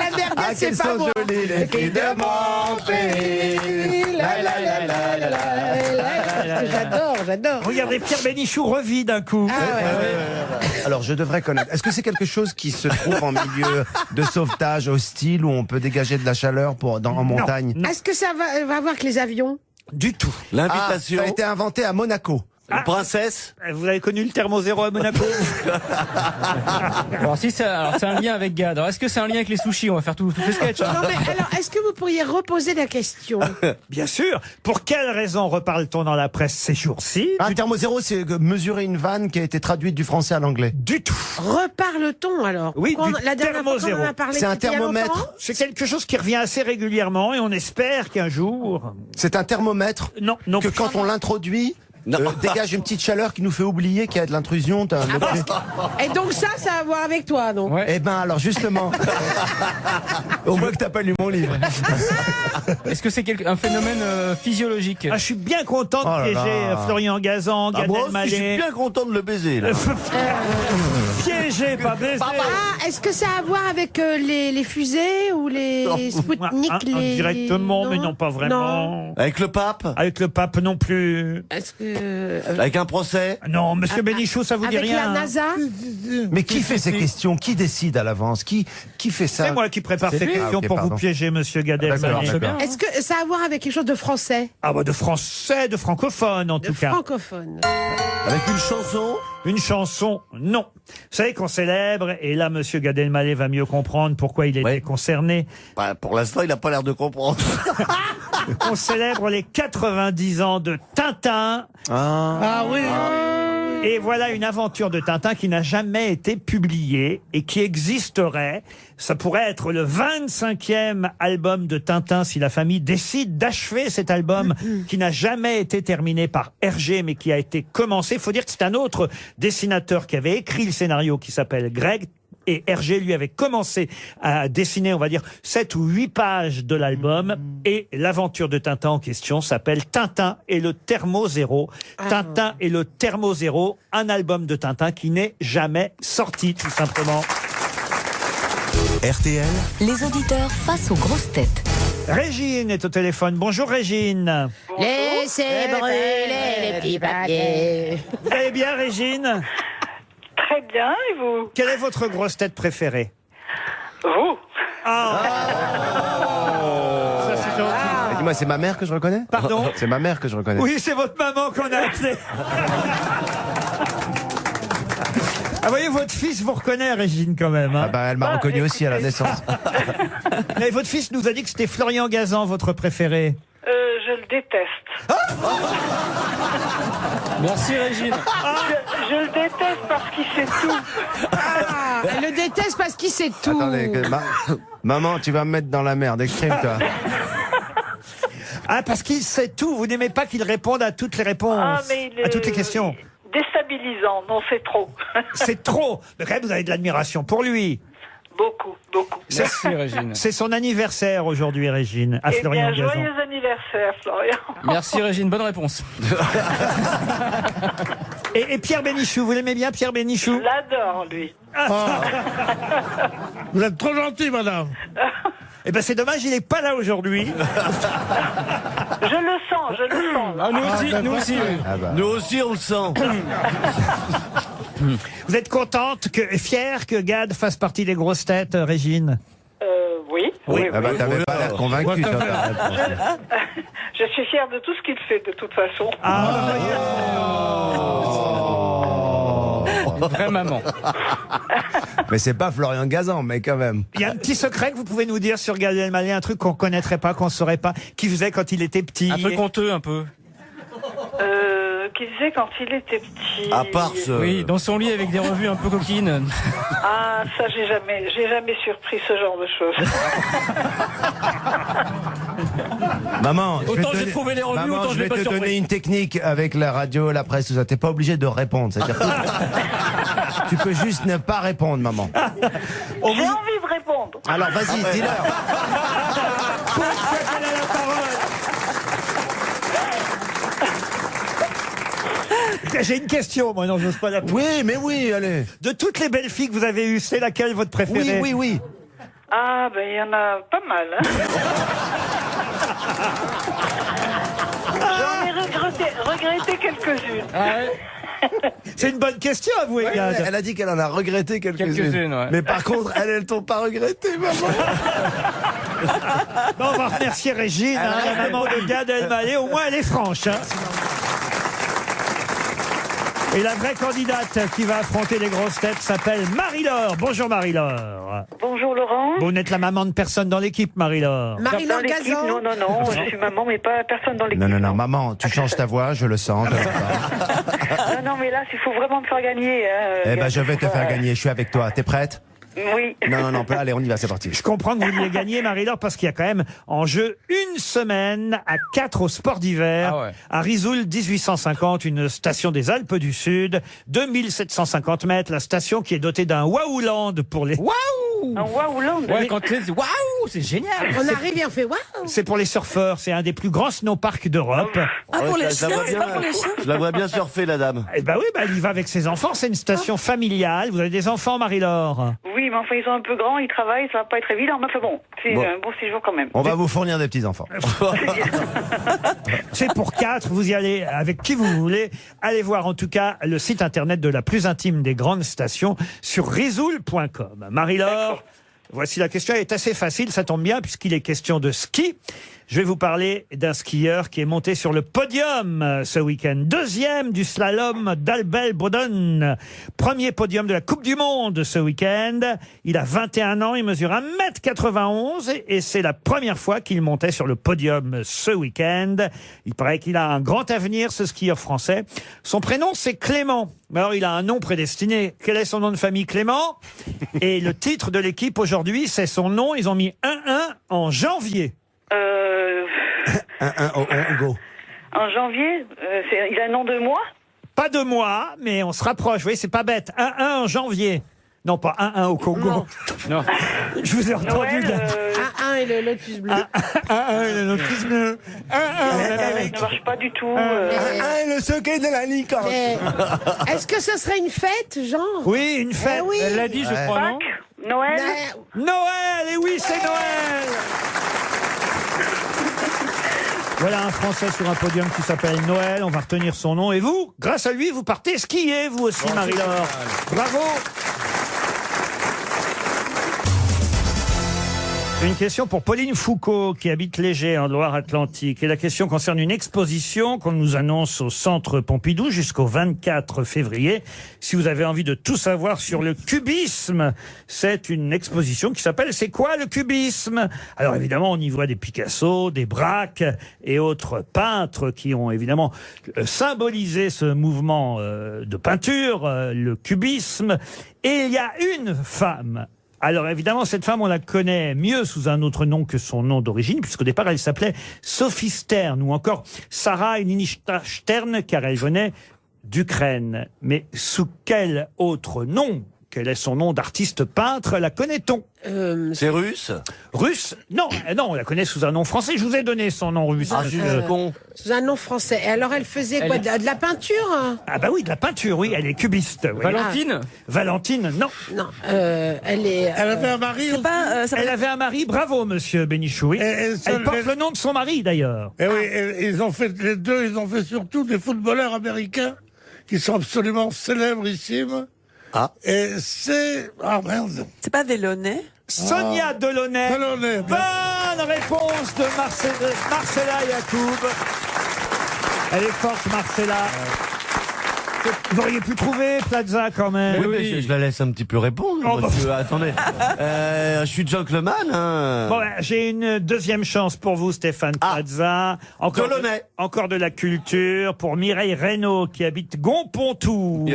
la merguez, Ah, c'est qu'elles pas sont bon. jolies les filles de mon pays. La, la, la, la, la, la, la. J'adore. Regardez, Pierre Bénichou revit d'un coup. Ah ouais. Alors je devrais connaître. Est-ce que c'est quelque chose qui se trouve en milieu de sauvetage hostile où on peut dégager de la chaleur en montagne? Non. Est-ce que ça va voir avec les avions? Du tout. L'invitation. Ça a été inventé à Monaco. Princesse. Vous avez connu le thermozéro à Monaco? Alors, si c'est un lien avec Gad. Alors, est-ce que c'est un lien avec les sushis? On va faire tous les sketchs. Hein. Non, mais alors, est-ce que vous pourriez reposer la question? Bien sûr. Pour quelle raison reparle-t-on dans la presse ces jours-ci? Un thermozéro, c'est mesurer une vanne qui a été traduite du français à l'anglais. Du tout. Reparle-t-on alors? Oui, Pourquoi du la dernière fois qu'on thermozéro. en a parlé, C'est un c'était il y a thermomètre. longtemps. C'est quelque chose qui revient assez régulièrement et on espère qu'un jour... C'est un thermomètre Non, non. que quand on l'introduit, dégage une petite chaleur qui nous fait oublier qu'il y a de l'intrusion d'un objet. Et donc ça a à voir avec toi, donc? Eh ben alors justement, on voit que t'as pas lu mon livre. Est-ce que c'est un phénomène physiologique? Ah, je suis bien content de Oh là piéger là. Florian Gazan, Ah, Gad moi aussi, je suis Elmaleh. bien content de le baiser, là. Piégé, pas baisé. Ah, est-ce que ça a à voir avec les fusées ou les Spoutnik, Indirectement, mais non, pas vraiment. Avec le pape? Avec le pape non plus. Est-ce que... Avec un procès? Non, monsieur Bénichou, ça vous dit avec rien? la NASA? Mais qui fait ces questions? Qui décide à l'avance? Qui fait ça? C'est moi qui prépare ces lui, question pour vous piéger, monsieur Gad Elmaleh. Est-ce que ça a à voir avec quelque chose de français? Ah bah de français, de francophone en tout cas. Francophone. Avec une chanson? Une chanson, non. Vous savez qu'on célèbre, et là monsieur Gad Elmaleh va mieux comprendre pourquoi il était concerné. Bah, pour l'instant, il n'a pas l'air de comprendre. On célèbre les 90 ans de Tintin. Ah oui. Et voilà une aventure de Tintin qui n'a jamais été publiée et qui existerait. Ça pourrait être le 25e album de Tintin si la famille décide d'achever cet album qui n'a jamais été terminé par Hergé mais qui a été commencé. Il faut dire que c'est un autre dessinateur qui avait écrit le scénario qui s'appelle Greg. Et Hergé lui avait commencé à dessiner, on va dire, 7 ou 8 pages de l'album. Et l'aventure de Tintin en question s'appelle Tintin et le Thermozéro. Tintin et le Thermozéro, un album de Tintin qui n'est jamais sorti, tout simplement. RTL, Les auditeurs face aux grosses têtes. Régine est au téléphone. Bonjour Régine. Laissez brûler les petits papiers. Vous allez bien Régine? Très bien, et vous? Quelle est votre grosse tête préférée? Vous? Ça c'est gentil. Dis-moi, c'est ma mère que je reconnais? Pardon? C'est ma mère que je reconnais. Oui, c'est votre maman qu'on a appelée. Ah, voyez, votre fils vous reconnaît, Régine, quand même. Hein. Ah bah, elle m'a reconnu aussi à la naissance. Mais votre fils nous a dit que c'était Florian Gazan, votre préféré. Je le déteste. Merci Régine. Je le déteste parce qu'il sait tout. Elle le déteste parce qu'il sait tout. Attendez, maman, tu vas me mettre dans la merde, exprime-toi. Ah, parce qu'il sait tout. Vous n'aimez pas qu'il réponde à toutes les réponses, à toutes les questions. Déstabilisant, non, c'est trop. C'est trop. Mais quand même, vous avez de l'admiration pour lui. Beaucoup, beaucoup. Merci Régine. C'est son anniversaire aujourd'hui, Régine, à Florian Gazan. Joyeux anniversaire, Florian. Merci Régine, bonne réponse. Et Pierre Bénichou, vous l'aimez bien, Pierre Bénichou? Je l'adore, lui. Vous êtes trop gentil, madame. Eh ben c'est dommage, il n'est pas là aujourd'hui. Je le sens, je le sens. Ah, nous aussi, nous aussi. Ah bah. Nous aussi, on le sent. Vous êtes contente, fière que Gad fasse partie des grosses têtes, Régine? Oui. Oui. Ah bah, t'avais pas l'air convaincu, toi, ta réponse. Je suis fière de tout ce qu'il fait, de toute façon. Vraie maman. Mais c'est pas Florian Gazan, mais quand même. Il y a un petit secret que vous pouvez nous dire sur Gad Elmaleh, un truc qu'on connaîtrait pas, qu'on saurait pas, qu'il faisait quand il était petit. Un truc honteux un peu. Qu'il faisait quand il était petit. À part ce... Oui, dans son lit avec des revues un peu coquines. Ah, ça, j'ai jamais surpris ce genre de choses. Maman, Autant j'ai trouvé les revues, Maman, autant je l'ai pas vais te surpris. donner une technique avec la radio, la presse, tout ça. T'es pas obligé de répondre. C'est-à-dire que tu peux juste ne pas répondre, maman. J'ai envie de répondre. Alors vas-y, dis-leur. J'ai une question, moi, non, j'ose pas la poser. Oui, mais oui, allez. De toutes les belles filles que vous avez eues, c'est laquelle votre préférée? Oui, oui, oui. Ah, ben, il y en a pas mal, hein. J'en ai regretté quelques-unes. C'est une bonne question à vous, Gad. Elle a dit qu'elle en a regretté quelques-unes. Quelques-unes, ouais. Mais par contre, elles t'ont pas regretté, maman. Bon, on va remercier Régine, hein, la maman de Gad Elmaleh. Au moins, elle est franche. Hein. Et la vraie candidate qui va affronter les grosses têtes s'appelle Marie-Laure. Bonjour Marie-Laure. Bonjour Laurent. Vous n'êtes la maman de personne dans l'équipe, Marie-Laure. Marie-Laure Dans l'équipe, Gazan. non, je suis maman, mais pas personne dans l'équipe. Non, maman, tu changes ta voix, je le sens. Non, mais là, il faut vraiment me faire gagner. Eh ben, je vais te faire gagner, je suis avec toi. T'es prête? Oui. Non, allez, on y va, c'est parti. Je comprends que vous vouliez gagner, Marie-Laure, parce qu'il y a quand même en jeu une semaine à 4 au sport d'hiver, à Risoul 1850, une station des Alpes du Sud, 2750 mètres, la station qui est dotée d'un Waouland pour les... Un Waouland. Ouais, quand tu dis waouh, c'est génial. On arrive et on fait waouh. C'est pour les surfeurs, c'est un des plus grands snowparks d'Europe. Ah, pour les je la chiens, vois c'est pas pour les chiens. Je la vois bien surfer, la dame. Eh ben oui, il y va avec ses enfants, c'est une station familiale. Vous avez des enfants, Marie-Laure? Oui, mais enfin, ils sont un peu grands, ils travaillent, ça va pas être évident. Mais enfin bon, c'est Bon. un bon séjour quand même. On va vous fournir des petits-enfants. C'est pour 4, vous y allez avec qui vous voulez. Allez voir en tout cas le site internet de la plus intime des grandes stations sur risoul.com. Marie-Laure, Voici la question, elle est assez facile, ça tombe bien puisqu'il est question de ski. Je vais vous parler d'un skieur qui est monté sur le podium ce week-end. Deuxième du slalom d'Albel-Bodden. Premier podium de la Coupe du Monde ce week-end. Il a 21 ans, il mesure 1m91 et c'est la première fois qu'il montait sur le podium ce week-end. Il paraît qu'il a un grand avenir, ce skieur français. Son prénom, c'est Clément. Alors, il a un nom prédestiné. Quel est son nom de famille, Clément? Et le titre de l'équipe aujourd'hui, c'est son nom. Ils ont mis 1-1 en janvier. Go. En janvier, il a un nom de mois? Pas de mois, mais on se rapproche. Vous voyez, c'est pas bête. 1-1 en janvier. Non, pas 1-1 au Congo. Non. Je vous ai entendu. 1-1 et le lotus bleu. 1-1 et le lotus bleu. 1-1 en Amérique. Ça marche pas du tout. 1-1 et le secret de la licorne. Est-ce que ce serait une fête, genre? Oui, une fête. Oui. Elle l'a dit, je crois, non? Noël? Noël, et oui, c'est Noël. Voilà un Français sur un podium qui s'appelle Noël. On va retenir son nom. Et vous, grâce à lui, vous partez skier, vous aussi, Marie-Laure. Bravo. Une question pour Pauline Foucault, qui habite Léger, en Loire-Atlantique. Et la question concerne une exposition qu'on nous annonce au Centre Pompidou jusqu'au 24 février. Si vous avez envie de tout savoir sur le cubisme, c'est une exposition qui s'appelle « C'est quoi le cubisme ?» Alors évidemment, on y voit des Picasso, des Braque et autres peintres qui ont évidemment symbolisé ce mouvement de peinture, le cubisme. Et il y a une femme. Alors évidemment, cette femme, on la connaît mieux sous un autre nom que son nom d'origine, puisqu'au départ, elle s'appelait Sophie Stern, ou encore Sarah Elinishta Stern, car elle venait d'Ukraine. Mais sous quel autre nom? Quel est son nom d'artiste peintre? La connaît-on? C'est russe? Russe? Non, non, on la connaît sous un nom français. Je vous ai donné son nom russe. Ah, je suis con. Sous un nom français. Et alors, elle faisait quoi? De la peinture? Ah bah oui, de la peinture, oui. Elle est cubiste. Oui. Valentine? Valentine, non. Non, elle est... Elle avait un mari aussi. Elle avait un mari, bravo, monsieur Bénichou. Oui. Elle porte le nom de son mari, d'ailleurs. Et oui, ils ont fait, les deux, ils ont fait surtout des footballeurs américains qui sont absolument célébrissimes. Ah. Et c'est... Ah merde. C'est pas Delaunay? Sonia Delaunay. Delaunay. Bonne réponse de Marcella Yacoub. Elle est forte, Marcella. Vous auriez pu trouver Plaza quand même. Oui, mais je la laisse un petit peu répondre. Oh, parce que, attendez, je suis gentleman. Hein. Bon, j'ai une deuxième chance pour vous, Stéphane Plaza. Encore de la culture pour Mireille Reynaud qui habite Gonpontour.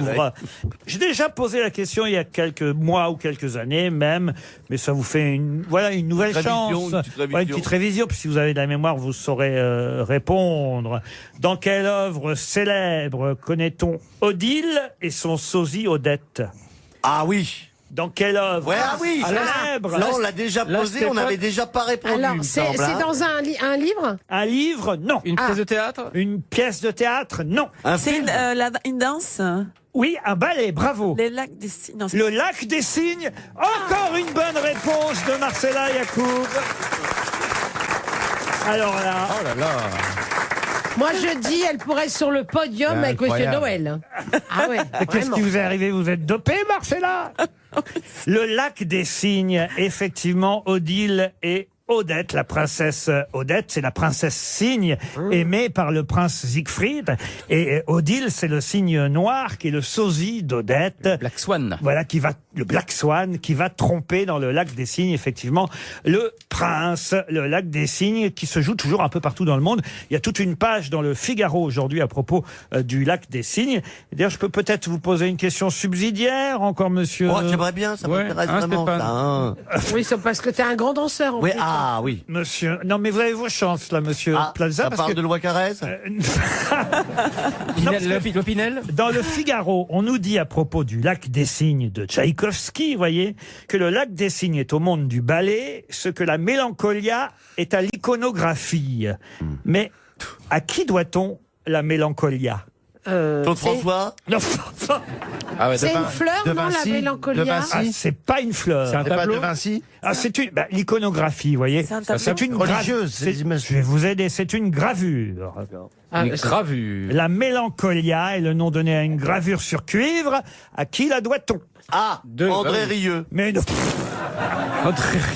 J'ai déjà posé la question il y a quelques mois ou quelques années même, mais ça vous fait une nouvelle chance. Une petite révision, puis si vous avez de la mémoire, vous saurez répondre. Dans quelle œuvre célèbre connaît-on Odile et son sosie Odette? Ah oui. Dans quelle œuvre? Ouais, ah oui. Célèbre. Là, on l'a déjà posé, on n'avait déjà pas répondu. Alors, c'est dans un livre? Un livre? Non. Une pièce de théâtre? Une pièce de théâtre? Non. C'est une danse? Oui, un ballet, bravo. Les lacs des Cygnes. Non, le lac des Cygnes. Encore une bonne réponse de Marcella Yacoub. Alors là... Oh là là. Moi, je dis, elle pourrait être sur le podium avec Monsieur Noël. Ah ouais. Qu'est-ce qui vous est arrivé? Vous êtes dopé, Marcella? Le lac des Cygnes, effectivement, Odile et Odette, la princesse Odette, c'est la princesse cygne aimée par le prince Siegfried. Et Odile, c'est le cygne noir qui est le sosie d'Odette. Black Swan. Voilà, le Black Swan qui va tromper dans le lac des Cygnes, effectivement, le prince. Le lac des Cygnes qui se joue toujours un peu partout dans le monde. Il y a toute une page dans le Figaro aujourd'hui à propos du lac des Cygnes. D'ailleurs, je peux peut-être vous poser une question subsidiaire, encore, monsieur. Oh, j'aimerais bien, ça m'intéresse vraiment. Ça, Oui, c'est parce que t'es un grand danseur. En oui, fait. ah oui. Monsieur, non mais vous avez vos chances là, monsieur Plaza. Ça parle de Loi Carrez. L'Opinel. Dans le Figaro, on nous dit à propos du lac des Cygnes de Tchaïkovski, vous voyez, que le lac des Cygnes est au monde du ballet, ce que la mélancolia est à l'iconographie. Mais à qui doit-on la mélancolia? Claude François? Non. Ah ouais, c'est une fleur, non, la mélancolia? C'est pas une fleur. C'est un tableau de Vinci? C'est une l'iconographie, vous voyez. C'est une religieuse. Je vais vous aider. C'est une gravure. Une gravure. La mélancolia est le nom donné à une gravure sur cuivre. À qui la doit-on? André Rieu. Mais non.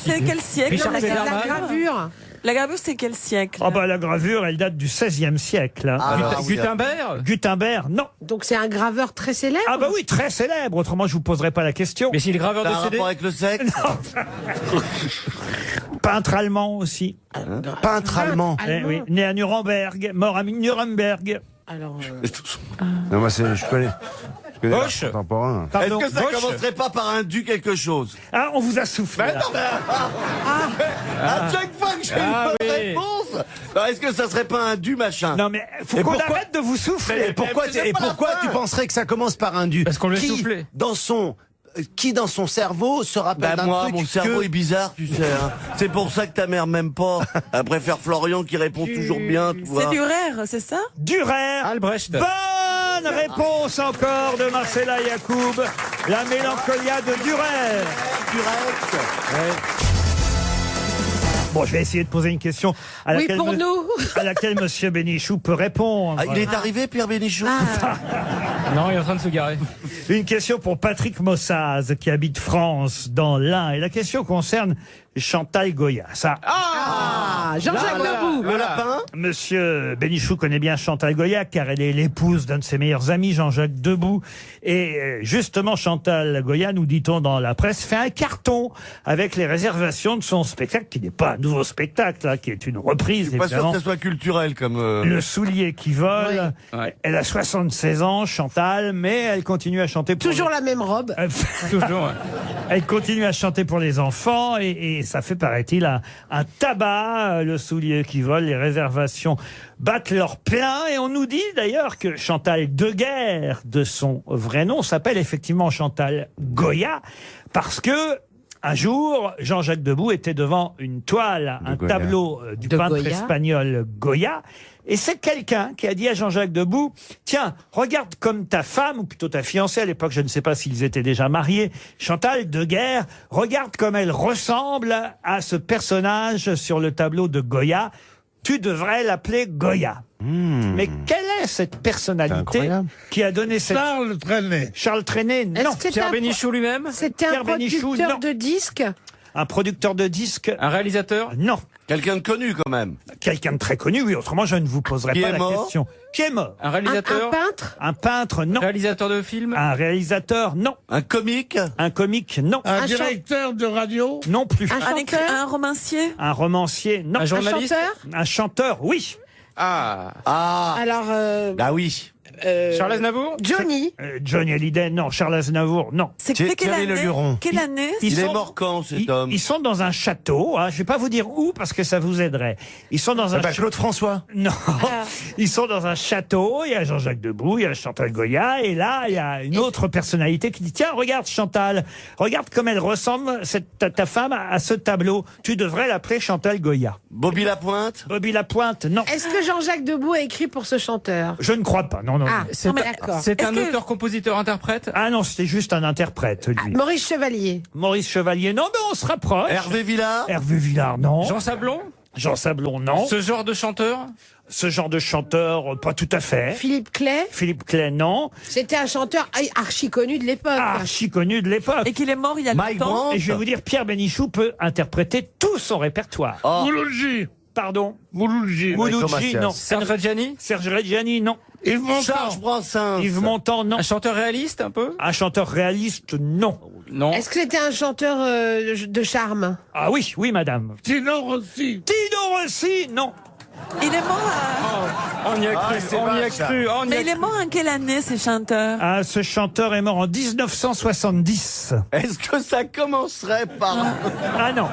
C'est quel siècle Richard la Federman. gravure. La gravure, c'est quel siècle Ah bah la gravure, elle date du XVIe siècle. Hein. Gutenberg. Gutenberg, non. Donc c'est un graveur très célèbre. Ah bah oui, très célèbre. Autrement, je vous poserai pas la question. Mais si le graveur T'as de un CD. rapport avec le sexe? Peintre allemand aussi. Peintre allemand. Eh oui, né à Nuremberg, mort à Nuremberg. Alors, Non, moi, je connais. Bosch. Contemporain. Pardon. Est-ce que ça Bosch. commencerait pas par un du quelque chose? Ah, on vous a soufflé. là. À chaque fois que j'ai une bonne réponse, alors, est-ce que ça serait pas un du machin? Non mais faut Et qu'on pourquoi- arrête de vous souffler. Et pourquoi, c'est pas la tu fin. penserais que ça commence par un du? Parce qu'on lui a Qui, soufflé. Qui dans son cerveau se rappelle Bah d'un moi, truc mon cerveau que... est bizarre, tu sais. Hein. C'est pour ça que ta mère m'aime pas. Elle préfère Florian qui répond toujours bien, tu vois. C'est Durer, c'est ça Durer. Albrecht. Bonne réponse encore de Marcella Yacoub. La mélancolia de Durer. Bon, je vais essayer de poser une question à oui, laquelle, pour nous. à laquelle Monsieur Bénichou peut répondre. Ah, il est arrivé, Pierre Bénichou? Non, il est en train de se garer. Une question pour Patrick Mossaz, qui habite France, dans l'Ain. Et la question concerne Chantal Goya. Ça, Jean-Jacques Debout. Le lapin? Monsieur Bénichou connaît bien Chantal Goya, car elle est l'épouse d'un de ses meilleurs amis, Jean-Jacques Debout. Et justement, Chantal Goya, nous dit-on dans la presse, fait un carton avec les réservations de son spectacle, qui n'est pas un nouveau spectacle, hein, qui est une reprise, Je suis pas sûr évidemment. que ça soit culturel comme... Le soulier qui vole. Ouais. Elle a 76 ans, Chantal, mais elle continue à chanter pour Toujours la même robe. Toujours. Ouais. Elle continue à chanter pour les enfants et ça fait, paraît-il, un tabac, le soulier qui vole, les réservations battent leur plein. Et on nous dit d'ailleurs que Chantal Deguerre, de son vrai nom, s'appelle effectivement Chantal Goya, parce que un jour, Jean-Jacques Debout était devant une toile, un Goya. tableau du De peintre Goya. espagnol Goya. Et c'est quelqu'un qui a dit à Jean-Jacques Debout, tiens, regarde comme ta femme, ou plutôt ta fiancée, à l'époque je ne sais pas s'ils étaient déjà mariés, Chantal Deguerre, regarde comme elle ressemble à ce personnage sur le tableau de Goya. Tu devrais l'appeler Goya. Mais quelle est cette personnalité incroyable. qui a donné cette... Charles Trenet. Charles Trenet, non. Est-ce que Pierre un- Bénichou lui-même. C'était un Pierre Bénichou, producteur non. de disques. Un producteur de disques, Un réalisateur. non. Quelqu'un de connu quand même. Quelqu'un de très connu, oui, autrement je ne vous poserai Qui pas est la mort question. Qui est mort? Un Un réalisateur. peintre. Un peintre, non. Réalisateur de films. Un réalisateur, non. Un comique? Un comique, non. Un Un directeur de radio. Non plus. Un chanteur. Un romancier Un romancier, non. Un Un journaliste. chanteur. Un chanteur, oui. Ah. Ah, Alors, bah oui. Charles Aznavour. Johnny. Johnny Hallyday, non. Charles Aznavour, non. C'était quelle Thierry année Leluron. Quelle année Il est sont- mort quand, cet homme? Ils sont dans un château. Hein. Je vais pas vous dire où parce que ça vous aiderait. Ils sont dans un château. Claude François. Non, ils sont dans un château. Il y a Jean-Jacques Debout, il y a Chantal Goya, et là il y a une autre personnalité qui dit tiens regarde Chantal, regarde comme elle ressemble ta femme à ce tableau. Tu devrais l'appeler Chantal Goya. Bobby Lapointe? Bobby Lapointe, non. Est-ce que Jean-Jacques Debout a écrit pour ce chanteur? Je ne crois pas. Non, non. Ah, non. non, mais d'accord. C'est Est-ce un que- auteur-compositeur-interprète. Ah non, c'était juste un interprète lui. Maurice Chevalier. Maurice Chevalier, non, mais on se rapproche. Hervé Villard? Hervé Villard, non. Jean Sablon. Jean Sablon, non. Ce genre de chanteur. Ce genre de chanteur, pas tout à fait. Philippe Clay. Philippe Clay, non. C'était un chanteur archi connu de l'époque. Archi connu de l'époque. Et qu'il est mort il y a Mike longtemps Brandt? Et je vais vous dire, Pierre Bénichou peut interpréter tout son répertoire. Oh. Mouloudji. Pardon. Mouloudji. Mouloudji, non. Serge Reggiani. Serge Reggiani, non. Yves Montand. Georges Brassens? Yves Montand, non. Un chanteur réaliste un peu. Un chanteur réaliste, non. Non. Est-ce que c'était un chanteur de charme? Ah oui, oui, madame. Tino Rossi. Tino Rossi, non. Il est mort à... On y a cru. c'est On y a vache, ça. cru. On y Mais a il est cru. mort en quelle année, ces chanteurs Ah, ce chanteur est mort en 1970. Est-ce que ça commencerait par... Ah non,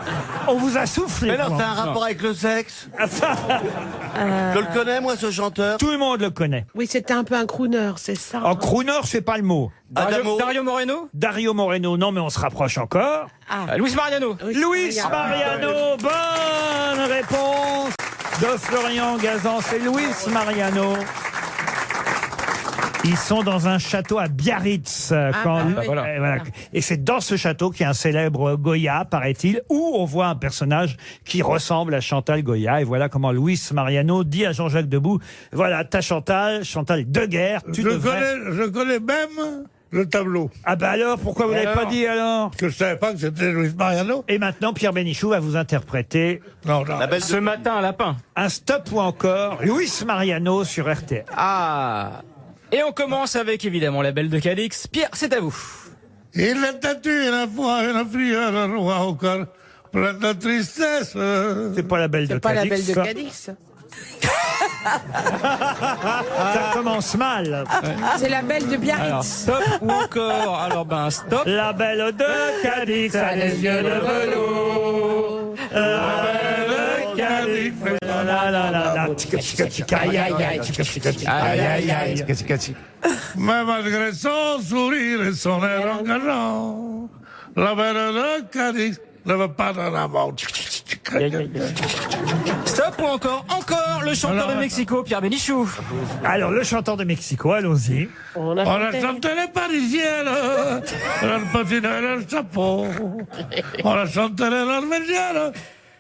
on vous a soufflé. Mais non, moi. c'est un rapport avec le sexe. Je le connais, moi, ce chanteur. Tout le monde le connaît. Oui, c'était un peu un crooner, c'est ça. En crooner, c'est pas le mot. Adamo. Dario Moreno. Dario Moreno, non, mais on se rapproche encore. Luis Mariano. Luis Mariano, bonne réponse de Florian Gazan, c'est Luis Mariano. Ils sont dans un château à Biarritz. bah oui. Voilà. Voilà. Et c'est dans ce château qu'il y a un célèbre Goya, paraît-il, où on voit un personnage qui ressemble à Chantal Goya. Et voilà comment Luis Mariano dit à Jean-Jacques Debout, voilà, ta Chantal Deguerre, tu Je devrais... connais même le tableau. Ah bah alors, pourquoi vous l'avez pas dit alors? Parce que je savais pas que c'était Luis Mariano. Et maintenant, Pierre Bénichou va vous interpréter Non, non. Ce matin à lapin. un stop ou encore Luis Mariano sur RTL. Ah. Et on commence avec évidemment la belle de Cadix. Pierre, c'est à vous. Il était une fois une frieure roi au cœur plein de tristesse. C'est pas la belle de C'est pas la Cadix. belle de Cadix. Ça commence mal. C'est la belle de Alors, Biarritz. stop ou encore? Alors, ben, stop. La belle de Cadix a les yeux de velours. La belle de Cadix. La la la la. Tica, tica, tica, aïe, aïe, aïe, tica, tica, tica, aïe, aïe, aïe. Mais malgré son sourire et son air engageant, la belle de Cadix ne veut pas d'un amant. Stop ou encore? Encore le chanteur de Mexico, Pierre Bénichou. Alors, le chanteur de Mexico, allons-y. On On a chanté les Parisiennes, leur petit et leur chapeau. On a chanté les Norvégiennes,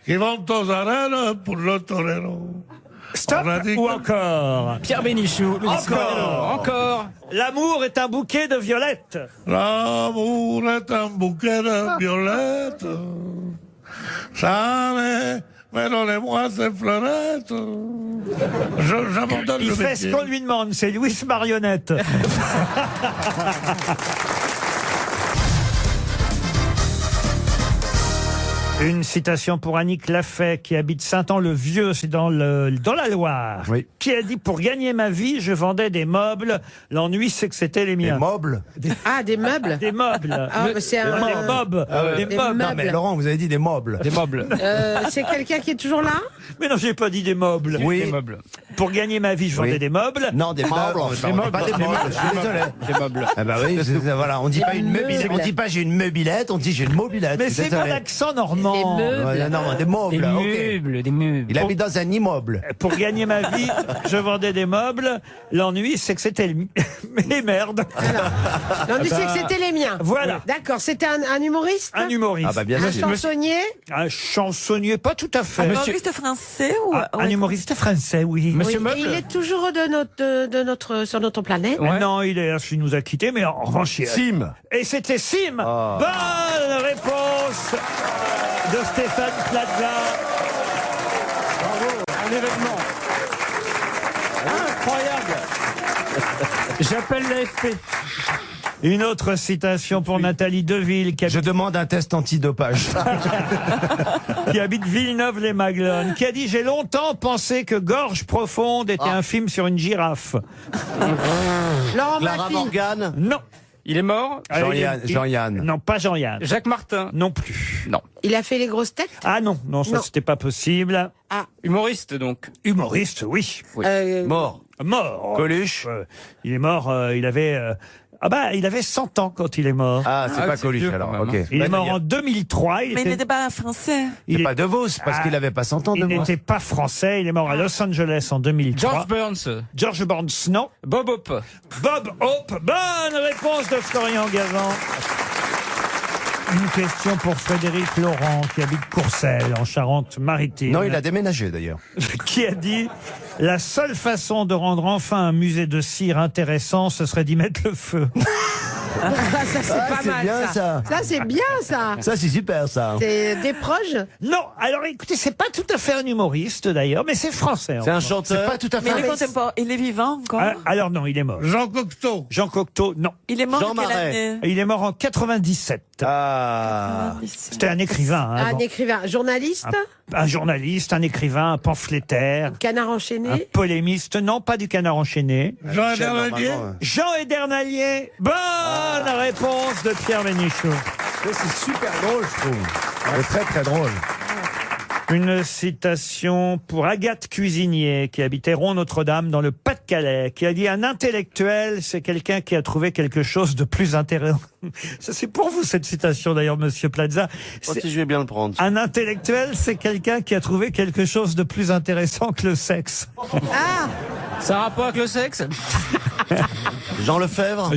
qui vont aux arènes pour le torero. Stop ou encore? Pierre Bénichou. Encore. L'amour est un bouquet de violettes. L'amour est un bouquet de violettes. Jamais, mais donnez-moi ces fleurettes. J'abandonne Il le fait métier. ce qu'on lui demande, c'est Louis Marionnette. Une citation pour Annick Lafay, qui habite Saint-An-le-Vieux, c'est dans la Loire, qui a dit « Pour gagner ma vie, je vendais des meubles. L'ennui, c'est que c'était les miens. » Des meubles? Ah, des meubles. Des meubles. Ah, mais c'est un... Des mobs. Des Des meubles. Non, mais Laurent, vous avez dit des meubles. Des meubles. C'est quelqu'un qui est toujours là? Mais non, j'ai pas dit des meubles. Oui. Des meubles. Pour gagner ma vie, je vendais Oui. des meubles. Non, des meubles. Pas des meubles, je suis désolé. Des meubles. Ah bah oui, voilà, on dit pas une mobilette, on dit pas j'ai une mobilette, on dit j'ai une mobilette. Mais c'est mon accent normand. Des meubles. Ouais, non, des meubles. Des ok. meubles, des meubles. Il habite dans un immeuble. Pour gagner ma vie, je vendais des meubles. L'ennui, c'est que c'était les merdes. Non, mais c'est que c'était les miens. Voilà. D'accord, c'était un humoriste? Un humoriste. Ah bah bien Un sûr. chansonnier? Un chansonnier, pas tout à fait. Un humoriste français ou Un humoriste français, oui. Monsieur Oui, Meuble. et il est toujours sur notre planète. Non, il nous a quittés, mais en revanche, Sim. Et c'était Sim. Bonne réponse de Stéphane Plaza. Un événement. Incroyable. J'appelle l'AFP. Une autre citation pour Nathalie Deville, qui Je demande un test antidopage. habite Villeneuve-les-Maglones, qui a dit « J'ai longtemps pensé que Gorge profonde était un film sur une girafe. Laurent Clara Baffy. Morgan. » Non. Il est mort? Jean-Yann. Non, pas Jean-Yann. Jacques Martin. Non plus. Non. Il a fait les grosses têtes? Ah non, ça Non. c'était pas possible. Humoriste, donc. Humoriste, oui. Mort. Mort. Coluche. Il est mort, il avait 100 ans quand il est mort. Ah, c'est pas c'est Coluche vieux, alors, quand même, ok. hein. Il est mort en 2003. Mais il n'était pas français. C'est pas De Vos, parce qu'il avait pas 100 ans Il de Vos. n'était pas français, il est mort à Los Angeles en 2003. George Burns. George Burns, non. Bob Hope. Bob Hope, bonne réponse de Florian Gazan. Une question pour Frédéric Laurent, qui habite Courcelles, en Charente-Maritime. Non, il a déménagé d'ailleurs. Qui a dit « La seule façon de rendre enfin un musée de cire intéressant, ce serait d'y mettre le feu. » Ça, c'est pas c'est mal, bien, ça. Ça, c'est bien, ça. Ça, c'est super, ça. C'est des proches? Non, alors écoutez, c'est pas tout à fait un humoriste d'ailleurs, mais c'est français. C'est un enfin. chanteur. C'est pas tout à Mais fait. il est contemporain. Il est vivant encore. Alors non, il est mort. Jean Cocteau. Jean Cocteau, non. Il est mort Jean en quelle Marais. année? Il est mort en 97. Ah. C'était un écrivain. hein, Un bon. écrivain. Journaliste? Un journaliste, un écrivain, un pamphlétaire, Canard un enchaîné? polémiste. Non, pas du Canard enchaîné. Jean Dernelier. Normalement, Jean Edernalier. Bonne réponse de Pierre Bénichou. C'est super drôle, je trouve. C'est très très drôle. Une citation pour Agathe Cuisinier, qui habitait Rond-Notre-Dame dans le Pas-de-Calais, qui a dit « Un intellectuel, c'est quelqu'un qui a trouvé quelque chose de plus intéressant. » Ça, c'est pour vous, cette citation, d'ailleurs, monsieur Plaza. Si je vais bien le prendre. Un intellectuel, c'est quelqu'un qui a trouvé quelque chose de plus intéressant que le sexe. Ah! Ça a un rapport avec le sexe? Jean Lefebvre.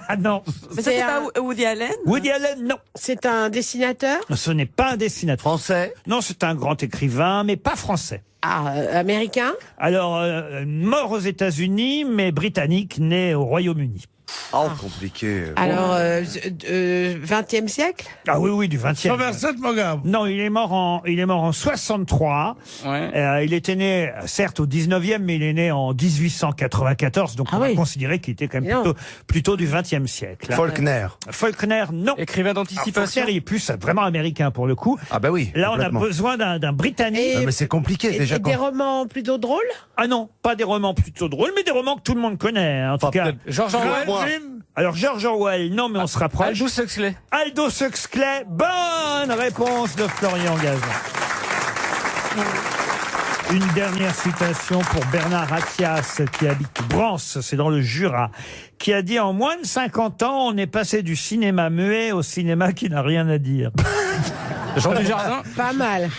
Ah non. Mais ça, c'est pas Woody Allen? Woody Allen, non. C'est un dessinateur? Ce n'est pas un dessinateur. Français. Non, c'est un grand écrivain, mais pas français. Ah, américain? Alors, mort aux États-Unis, mais britannique, né au Royaume-Uni. Oh, compliqué. Alors, 20e siècle? Ah oui, oui, du 20e. Somerset Maugham. Non, il est mort en 63. Il était né, certes, au 19e, mais il est né en 1894. Donc, on va considérer qu'il était quand même plutôt du 20e siècle. Faulkner. Faulkner, non. Écrivain d'anticipation. Faulkner, il est plus vraiment américain pour le coup. Ah bah oui. Là, on a complètement. besoin d'un Britannique. Mais c'est compliqué déjà. Et des romans plutôt drôles? Ah non, pas des romans plutôt drôles, mais des romans que tout le monde connaît. En tout cas, George Orwell. alors George Orwell, non, mais on se rapproche. Aldous Huxley. Aldous Huxley, bonne réponse de Florian Gazan. Une dernière citation pour Bernard Attias, qui habite Brance, c'est dans le Jura, qui a dit: en moins de 50 ans, on est passé du cinéma muet au cinéma qui n'a rien à dire. Jean Dujardin. Pas mal.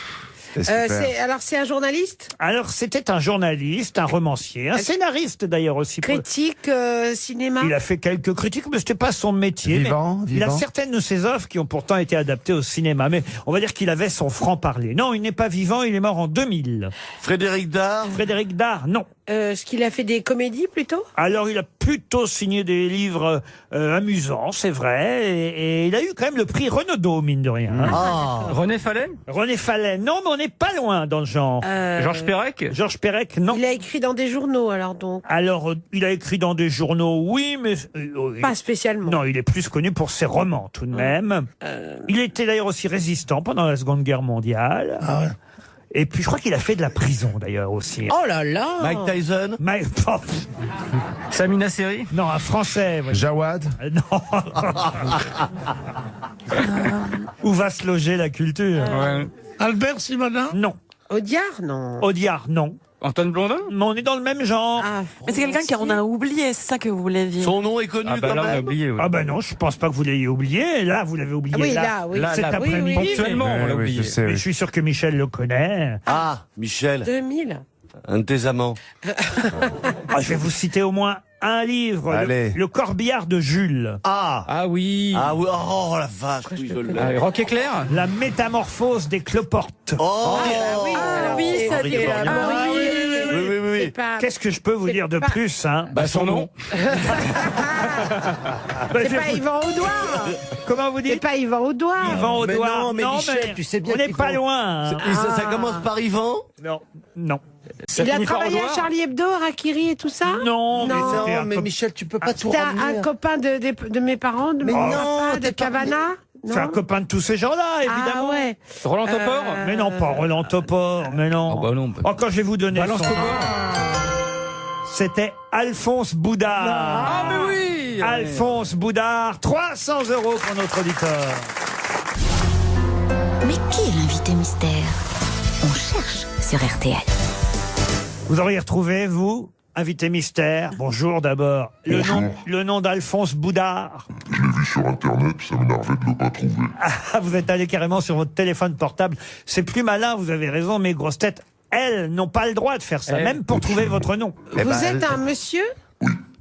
Alors, c'est un journaliste? Alors, c'était un journaliste, un romancier, un scénariste d'ailleurs aussi. Critique, cinéma? Il a fait quelques critiques, mais c'était pas son métier. Vivant. Il a certaines de ses œuvres qui ont pourtant été adaptées au cinéma. Mais on va dire qu'il avait son franc-parler. Non, il n'est pas vivant, il est mort en 2000. Frédéric Dard. Frédéric Dard, non. Est-ce qu'il a fait des comédies plutôt? Alors, il a plutôt signé des livres amusants, c'est vrai. Et il a eu quand même le prix Renaudot, mine de rien. René Fallet. René Fallet, non, mais on n'est pas loin dans le genre. Georges Perec. Georges Perec, non. Il a écrit dans des journaux, alors donc? Alors, il a écrit dans des journaux, oui, mais... Pas spécialement. Non, il est plus connu pour ses romans, tout de même. Il était d'ailleurs aussi résistant pendant la Seconde Guerre mondiale. Ah ouais. Et puis, je crois qu'il a fait de la prison, d'ailleurs, aussi. Oh là là! Mike Tyson. Samina Seri. Non, un Français. Ouais. Jawad. Non. Où va se loger la culture? Albert Simonin. Non. Audiard, non. Audiard, non. Antoine Blondin. Mais on est dans le même genre. Mais c'est quelqu'un qu'on a oublié, c'est ça que vous voulez dire. Son nom est connu Ah bah quand là, on a même. oublié. Oui. Ah ben non, je pense pas que vous l'ayez oublié. Là, vous l'avez oublié. Ah oui, là, oui. Cet Là, oui, après-midi. oui. Ponctuellement, on l'a Oui, oublié. je sais, Mais oui. je suis sûr que Michel le connaît. Ah, Michel. 2000. Un de tes amants. Ah, je vais vous citer au moins un livre. Allez. Le Corbillard de Jules. Ah oui. Ah oui, oh la vache, oui, je l'ai. Rock éclair. La métamorphose des cloportes. Oh oui, ça dit la oui. Qu'est-ce que je peux vous dire de plus, hein? Bah son nom. C'est pas Yvan Audouard. Comment vous C'est dites? pas Yvan Audouard. Yvan Mais Audouard. non, mais Michel, tu sais bien on n'est qu'il pas faut- loin. hein. Et ça commence par Yvan. Non, non. Il a travaillé à Charlie Hebdo, Rakiri et tout ça? Non, mais Non. c'était un mais cop- Michel, tu peux pas tout C'est ramener. un copain de mes parents, de Mais mon non, papa, de t'es pas- Cavana? c'est un copain de tous ces gens-là, évidemment. Ah ouais. Roland Topor. Mais non, pas Roland Topor, mais non. Oh bah non. Encore, je vais vous donner Balance son nom. Topor. C'était Alphonse Boudard. Ah mais oui. Alphonse Boudard, 300 € pour notre auditeur. Mais qui est l'invité mystère? On cherche sur RTL. Vous auriez retrouvé, vous, invité mystère? Bonjour d'abord. Le nom d'Alphonse Boudard. Je l'ai vu sur Internet, ça m'énervait de ne pas trouver. Ah, vous êtes allé carrément sur votre téléphone portable. C'est plus malin, vous avez raison, mes grosses têtes, elles n'ont pas le droit de faire ça, même pour trouver votre nom. Vous êtes un monsieur?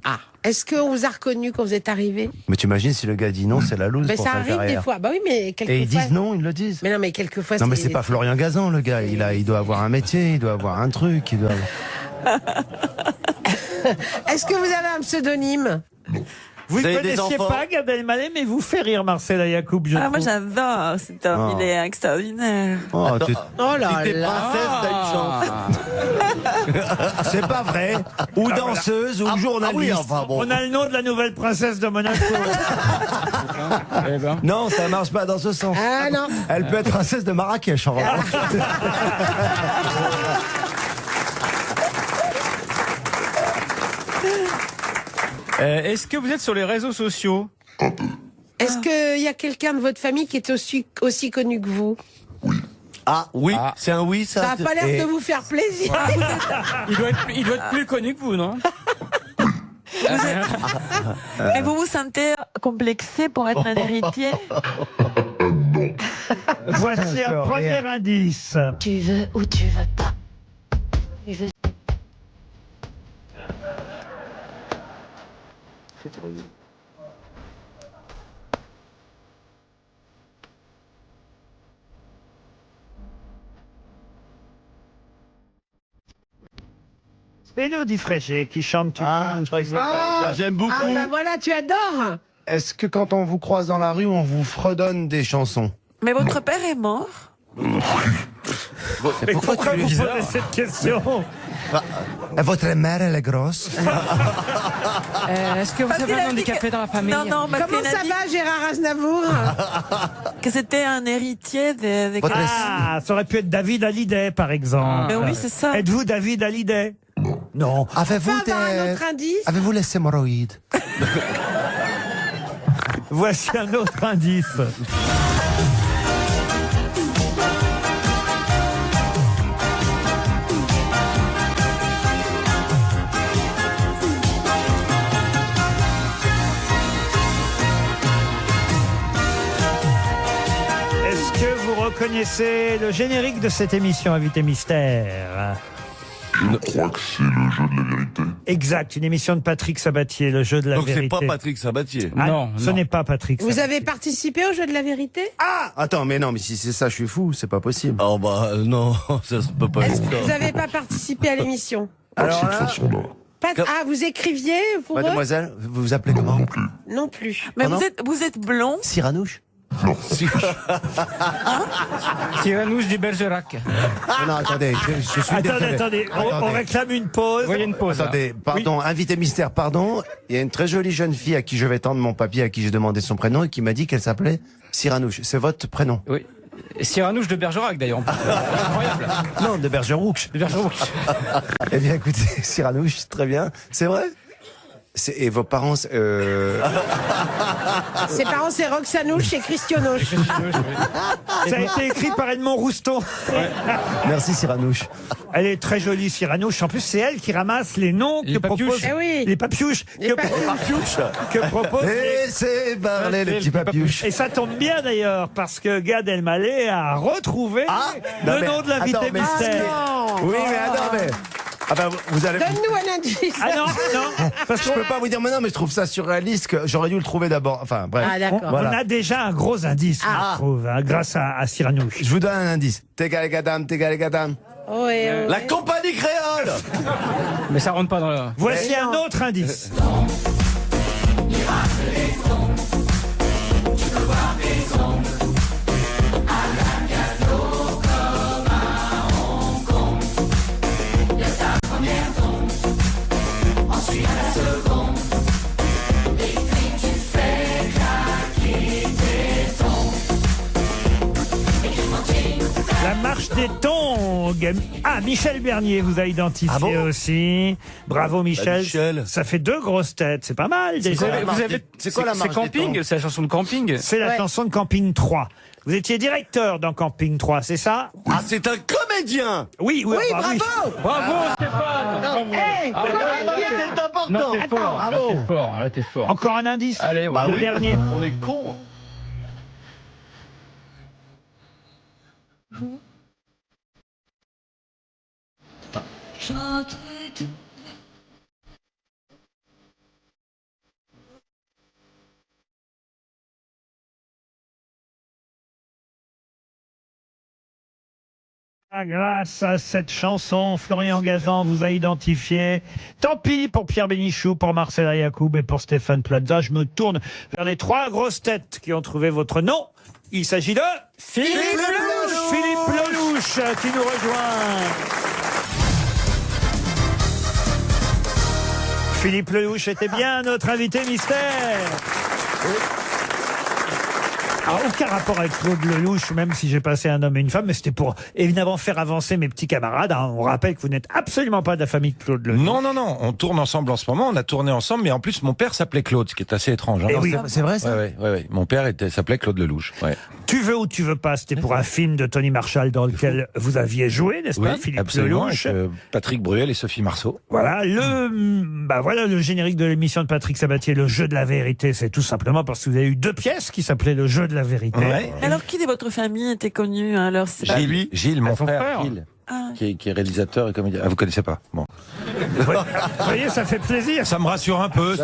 Ah. Est-ce qu'on vous a reconnu quand vous êtes arrivé? Mais tu imagines si le gars dit non, c'est la loose Mais pour ça sa arrive carrière. des fois. Bah oui, mais quelquefois. Et ils disent non, ils le disent. Mais non, mais quelquefois. Non, mais c'est pas Florian Gazan, le gars. Il doit avoir un métier, il doit avoir un truc, il doit. Est-ce que vous avez un pseudonyme? Vous ne avez des connaissiez enfants? pas Gad Elmaleh, mais vous fait rire Marcella Yacoub, je Ah, moi trouve. j'adore cet homme, il est extraordinaire. Oh, Attends, Oh là si t'es là. princesse, t'as une chance. c'est pas vrai. Ou danseuse, ou journaliste. oui, enfin bon. On a le nom de la nouvelle princesse de Monaco. Non, ça marche pas dans ce sens. Ah non. Elle peut être princesse de Marrakech, en revanche. Est-ce que vous êtes sur les réseaux sociaux? Est-ce qu'il y a quelqu'un de votre famille qui est aussi connu que vous? Ah oui, Ah. c'est un oui ça. Ça n'a pas l'air Et- de vous faire plaisir. Il doit être plus connu que vous, non? Et vous vous sentez complexé pour être un héritier? Voici un premier indice. Tu veux ou tu veux pas? Tu veux... Mélodie Frégé qui chante. J'aime beaucoup. Ah bah voilà, tu adores. Est-ce que quand on vous croise dans la rue, on vous fredonne des chansons? Mais votre père est mort. Mais pourquoi vous posez cette question? Votre mère, elle est grosse. Est-ce que vous avez un handicapé dans la famille? Non, parce Comment qu'il a ça dit va, Gérard Aznavour? que c'était un héritier des Ah, ça aurait pu être David Hallyday, par exemple. Mais oui, c'est ça. Êtes-vous David Hallyday? Non. Avez-vous On peut avoir un autre indice? Avez-vous les hémorroïdes? Voici un autre indice. Est-ce que vous reconnaissez le générique de cette émission Invité Mystère? Je crois que c'est le jeu de la vérité. Exact, une émission de Patrick Sabatier, le jeu de la Donc vérité. c'est pas Patrick Sabatier. Ah, Non, ce non. n'est pas Patrick Vous Sabatier. avez participé au jeu de la vérité? Ah, attends, mais non, mais si c'est ça, je suis fou, c'est pas possible. Oh bah non, ça se peut pas Est-ce être que vous ça. n'avez pas participé à l'émission? Pas de Alors cette là, façon-là. Ah, vous écriviez pour eux? mademoiselle, vous vous appelez comment? Non plus. Mais Pardon vous êtes blond. Cyranouche? Cyranouche du Bergerac. Non, attendez, je suis désolé. Attendez, on réclame une pause. Voyez une pause. Attendez, pardon, invité mystère, pardon. Il y a une très jolie jeune fille à qui je vais tendre mon papier, à qui j'ai demandé son prénom et qui m'a dit qu'elle s'appelait Cyranouche. C'est votre prénom? Oui. Cyranouche de Bergerac d'ailleurs. Incroyable. Non, de Bergerouge. De Bergerac. Eh bien, écoutez, Cyranouche, très bien. C'est vrai? Et vos parents... Ses parents, c'est Roxanouche et Christianouche. Ça a été écrit par Edmond Rouston. Merci, Cyranouche. Elle est très jolie, Cyranouche. En plus, c'est elle qui ramasse les noms Les que papiouches. propose... Eh oui. Les papiouches. Que propose... Et c'est parler les petits papiouches. Et ça tombe bien d'ailleurs, parce que Gad Elmaleh a retrouvé Non, le mais- nom de l'invité attends, mais- mystère. Oui, mais attends, mais... Ah ben, vous allez... Donne-nous un indice. Ah non, parce Je peux pas vous dire, mais non, mais je trouve ça surréaliste que j'aurais dû le trouver d'abord. Enfin, bref. Ah, d'accord. On a déjà un gros indice, je trouve, hein, grâce à Cyranouche. Je vous donne un indice. Tegalegadam. Ouais, La compagnie créole. Mais ça rentre pas dans le... Voici un autre indice. La marche des tongs. Ah, Michel Bernier vous a identifié aussi. Bravo Michel. Michel. Ça fait 2 grosses têtes, c'est pas mal déjà. C'est quoi la marche des camping? tongs? C'est la chanson de camping. C'est la chanson de Camping 3. Vous étiez directeur dans Camping 3, c'est ça? Ah, c'est un comédien. Oui, Oui, bah oui. Bravo Stéphane. Hey, C'est important. Non, t'es fort. bravo. T'es fort. Là, t'es fort. Encore un indice. Allez, Bah, le dernier. On est con. Grâce à cette chanson, Florian Gazan vous a identifié. Tant pis pour Pierre Bénichou, pour Marcella Yacoub et pour Stéphane Plaza. Je me tourne vers les 3 grosses têtes qui ont trouvé votre nom. Il s'agit de Philippe Lelouch. Philippe Lelouch qui nous rejoint. Philippe Lelouch était bien notre invité mystère. Alors, aucun rapport avec Claude Lelouch, même si j'ai passé un homme et une femme, mais c'était pour évidemment faire avancer mes petits camarades. Hein. On rappelle que vous n'êtes absolument pas de la famille de Claude Lelouch. Non, on tourne ensemble en ce moment, on a tourné ensemble, mais en plus mon père s'appelait Claude, ce qui est assez étrange. Hein. Eh oui. C'est vrai, ça? Ouais. Mon père s'appelait Claude Lelouch. Ouais. Tu veux ou tu veux pas, c'était pour un film de Tony Marshall dans lequel vous aviez joué, n'est-ce pas, Philippe absolument, Lelouch? avec, Patrick Bruel et Sophie Marceau. Voilà, le générique de l'émission de Patrick Sabatier, Le Jeu de la Vérité, c'est tout simplement parce que vous avez eu 2 pièces qui s'appelaient Le Jeu de la Vérité. Ouais. Alors, qui de votre famille était connu alors c'est pas- Gilles, mon son frère, frère. Gilles, Ah. qui est réalisateur et comédien. Ah, vous connaissez pas? Bon. Vous voyez, ça fait plaisir. Ça me rassure un peu.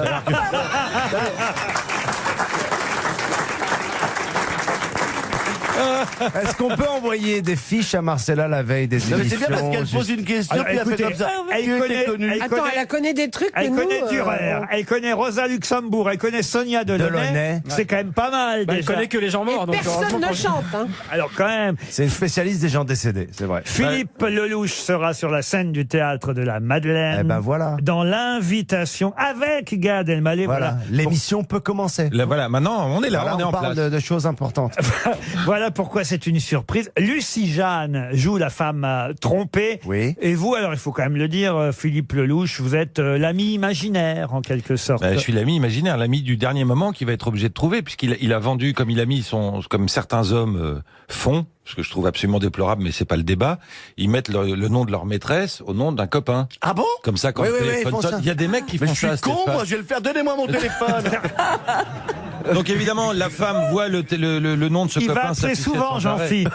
Est-ce qu'on peut envoyer des fiches à Marcella la veille des émissions? Non, mais c'est bien parce qu'elle pose une question, Alors, puis elle fait écoutez, comme ça. elle Tu connaît- étais connu. elle Attends, elle connaît des trucs que Elle nous... connaît Durer, elle connaît Rosa Luxembourg, elle connaît Sonia Delaunay. Delaunay. C'est quand même pas mal Bah, elle déjà. connaît que les gens morts. Donc Personne heureusement ne qu'on- chante, hein. Alors quand même, C'est une spécialiste des gens décédés, c'est vrai. Philippe Lelouch sera sur la scène du théâtre de la Madeleine. Eh ben voilà. Dans l'invitation avec Gad Elmaleh. Voilà, l'émission peut commencer. Là, voilà, maintenant, on est là, Voilà, on est on en parle place. de choses importantes. Voilà pourquoi c'est une surprise. Lucie Jeanne joue la femme trompée. Oui. Et vous, alors il faut quand même le dire, Philippe Lelouch, vous êtes l'ami imaginaire en quelque sorte. Je suis l'ami imaginaire, l'ami du dernier moment qui va être obligé de trouver, puisqu'il a vendu, comme il a mis comme certains hommes font, ce que je trouve absolument déplorable, mais c'est pas le débat. Ils mettent le nom de leur maîtresse au nom d'un copain. Ah bon? Comme ça, quand Oui, le oui, oui, téléphone ils font sonne, ça. il y a des mecs qui Mais font je suis ça. con, Stéphane. moi, je vais le faire. Donnez-moi mon téléphone. Donc évidemment, la femme voit le nom de ce Il copain. va appeler s'afficher souvent sans arrêt. Jean-Philippe.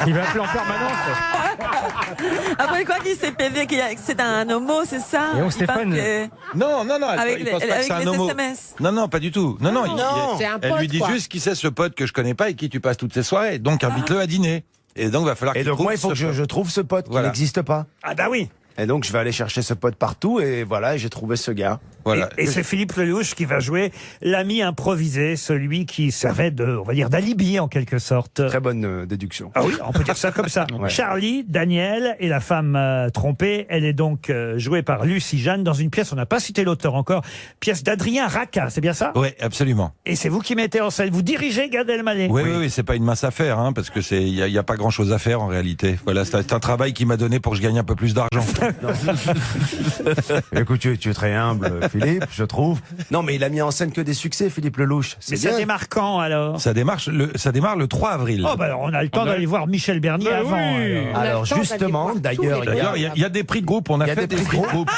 Il va appeler en permanence. Après quoi qu'il s'est pévé que c'est un homo, c'est ça? Et donc, Il Stéphane- pense que- Non, Avec il les- pense pas que avec c'est un les homo. SMS. Non, pas du tout. Non, C'est un elle pote, lui dit quoi. juste qui c'est ce pote que je connais pas et qui tu passes toutes ces soirées. Donc invite-le à dîner. Et donc va falloir Et qu'il donc trouve moi, il faut que ce pote. je trouve ce pote qui Voilà. n'existe pas. Ah bah oui. Et donc je vais aller chercher ce pote partout et voilà, j'ai trouvé ce gars. Voilà. Et c'est Philippe Lelouch qui va jouer l'ami improvisé, celui qui servait de, on va dire, d'alibi en quelque sorte. Très bonne déduction. Ah oui, on peut dire ça comme ça. Ouais. Charlie, Daniel et la femme trompée, elle est donc jouée par Lucie Jeanne dans une pièce, on n'a pas cité l'auteur encore, pièce d'Adrien Raca, c'est bien ça? Oui, absolument. Et c'est vous qui mettez en scène, vous dirigez Gad Elmaleh. Oui, c'est pas une mince affaire, hein, parce que il y a pas grand chose à faire en réalité. Voilà, c'est un travail qui m'a donné pour que je gagne un peu plus d'argent. Écoute, tu es très humble, Philippe, je trouve. Non, mais il a mis en scène que des succès, Philippe Lelouch. Mais ça démarre quand alors? Ça démarre le 3 avril. Oh bah alors on a le temps d'aller voir Michel Bernier Bah avant. oui. Alors justement, d'ailleurs, il y a des prix de groupe, on a Il y a fait des des prix prix de groupe.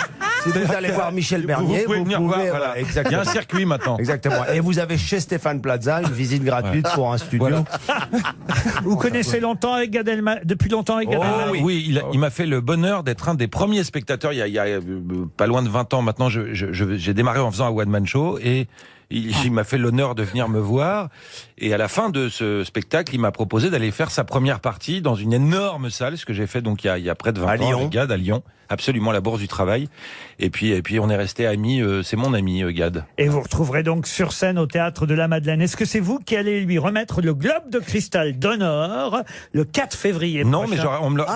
Si vous allez voir Michel Bernier, vous pouvez venir voir, voilà. Il y exactement. a un circuit maintenant. Exactement. Et vous avez chez Stéphane Plaza une visite gratuite pour un studio. Vous connaissez longtemps avec Gad Elmaleh, depuis longtemps avec Gad Elmaleh? Oui, il m'a fait le bonheur d'être un des premiers spectateurs il y a pas loin de 20 ans maintenant. J'ai démarré en faisant un one-man show et il m'a fait l'honneur de venir me voir. Et à la fin de ce spectacle, il m'a proposé d'aller faire sa première partie dans une énorme salle, ce que j'ai fait donc il y a près de 20 ans Lyon. avec Gad à Lyon. Absolument, la Bourse du Travail. Et puis on est resté amis. C'est mon ami, Gad. Et vous retrouverez donc sur scène au Théâtre de la Madeleine. Est-ce que c'est vous qui allez lui remettre le Globe de Cristal d'honneur le 4 février Non, prochain?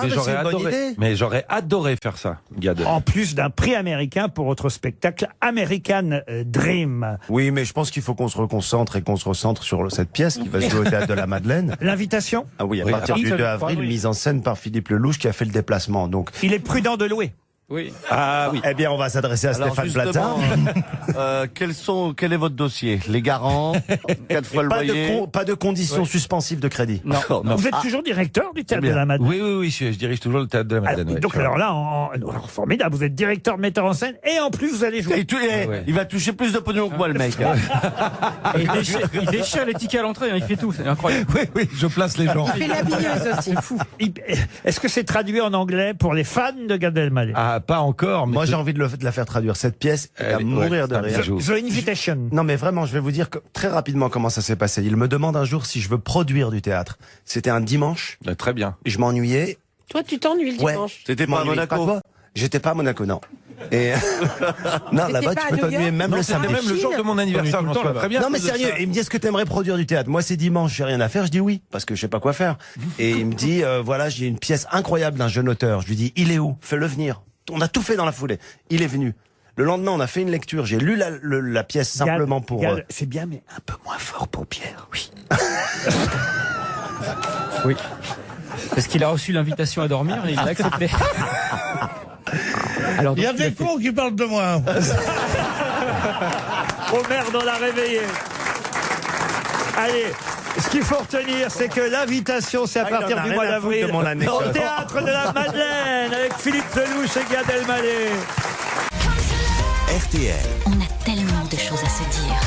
mais j'aurais adoré. Mais j'aurais adoré faire ça, Gad. En plus d'un prix américain pour votre spectacle American Dream. Oui, mais je pense qu'il faut qu'on se reconcentre et qu'on se recentre sur cette pièce qui va se jouer au Théâtre de la Madeleine. L'invitation? Ah oui, à Oui, partir à du 2 partir du avril, 3 mise en scène par Philippe Lelouch qui a fait le déplacement. Donc, Il est prudent de louer. Oui. Ah oui. eh bien, on va s'adresser à Alors, Stéphane Plaza. justement, quel est votre dossier? Les garants? 4 fois le loyer? Pas de conditions suspensives de crédit. Non. Vous êtes toujours directeur du Théâtre de la Madeleine? Oui, je dirige toujours le Théâtre de la Madeleine. Alors, ouais, donc tu vois. alors là, alors, formidable, vous êtes directeur, metteur en scène, et en plus vous allez jouer. Et il va toucher plus de pognon que moi, le mec. Et il déchire les tickets à l'entrée, hein, il fait tout, c'est incroyable. Oui, je place les gens. Il fait la billeuse aussi. Est-ce que c'est traduit en anglais pour les fans de Gad Elmaleh? Ah, pas encore. Mais Moi, j'ai envie de la faire traduire. Cette pièce est à Elle est- mourir de ouais, rire. ça joue. The Invitation. Non, mais vraiment, je vais vous dire très rapidement comment ça s'est passé. Il me demande un jour si je veux produire du théâtre. C'était un dimanche. Très bien. Je m'ennuyais. Toi, tu t'ennuies le Ouais. dimanche. C'était Je pas à m'ennuyais Monaco? toi J'étais pas à Monaco, non. Et non, T'étais là-bas, pas tu à peux New t'ennuyer York même Non, le c'était samedi. même le jour de mon anniversaire, je m'en souviens très bien. Non mais de sérieux, ça. il me dit est-ce que t'aimerais produire du théâtre? Moi c'est dimanche, j'ai rien à faire, je dis oui, parce que je sais pas quoi faire. Et il me dit voilà, j'ai une pièce incroyable d'un jeune auteur. Je lui dis il est où? Fais-le venir. On a tout fait dans la foulée. Il est venu. Le lendemain, on a fait une lecture. J'ai lu la pièce simplement pour. Gad, c'est bien, mais un peu moins fort pour Pierre. Oui. Oui. Parce qu'il a reçu l'invitation à dormir et il a accepté. Alors, Il y a donc, des cons qui parlent de moi. Oh merde, on l'a réveillé. Allez, ce qu'il faut retenir, c'est que l'invitation, c'est à Ah, il en partir a du rien mois à foutre d'avril de mon anecdote. au Théâtre de la Madeleine avec Philippe Lelouch et Gad Elmaleh. RTL. On a tellement de choses à se dire.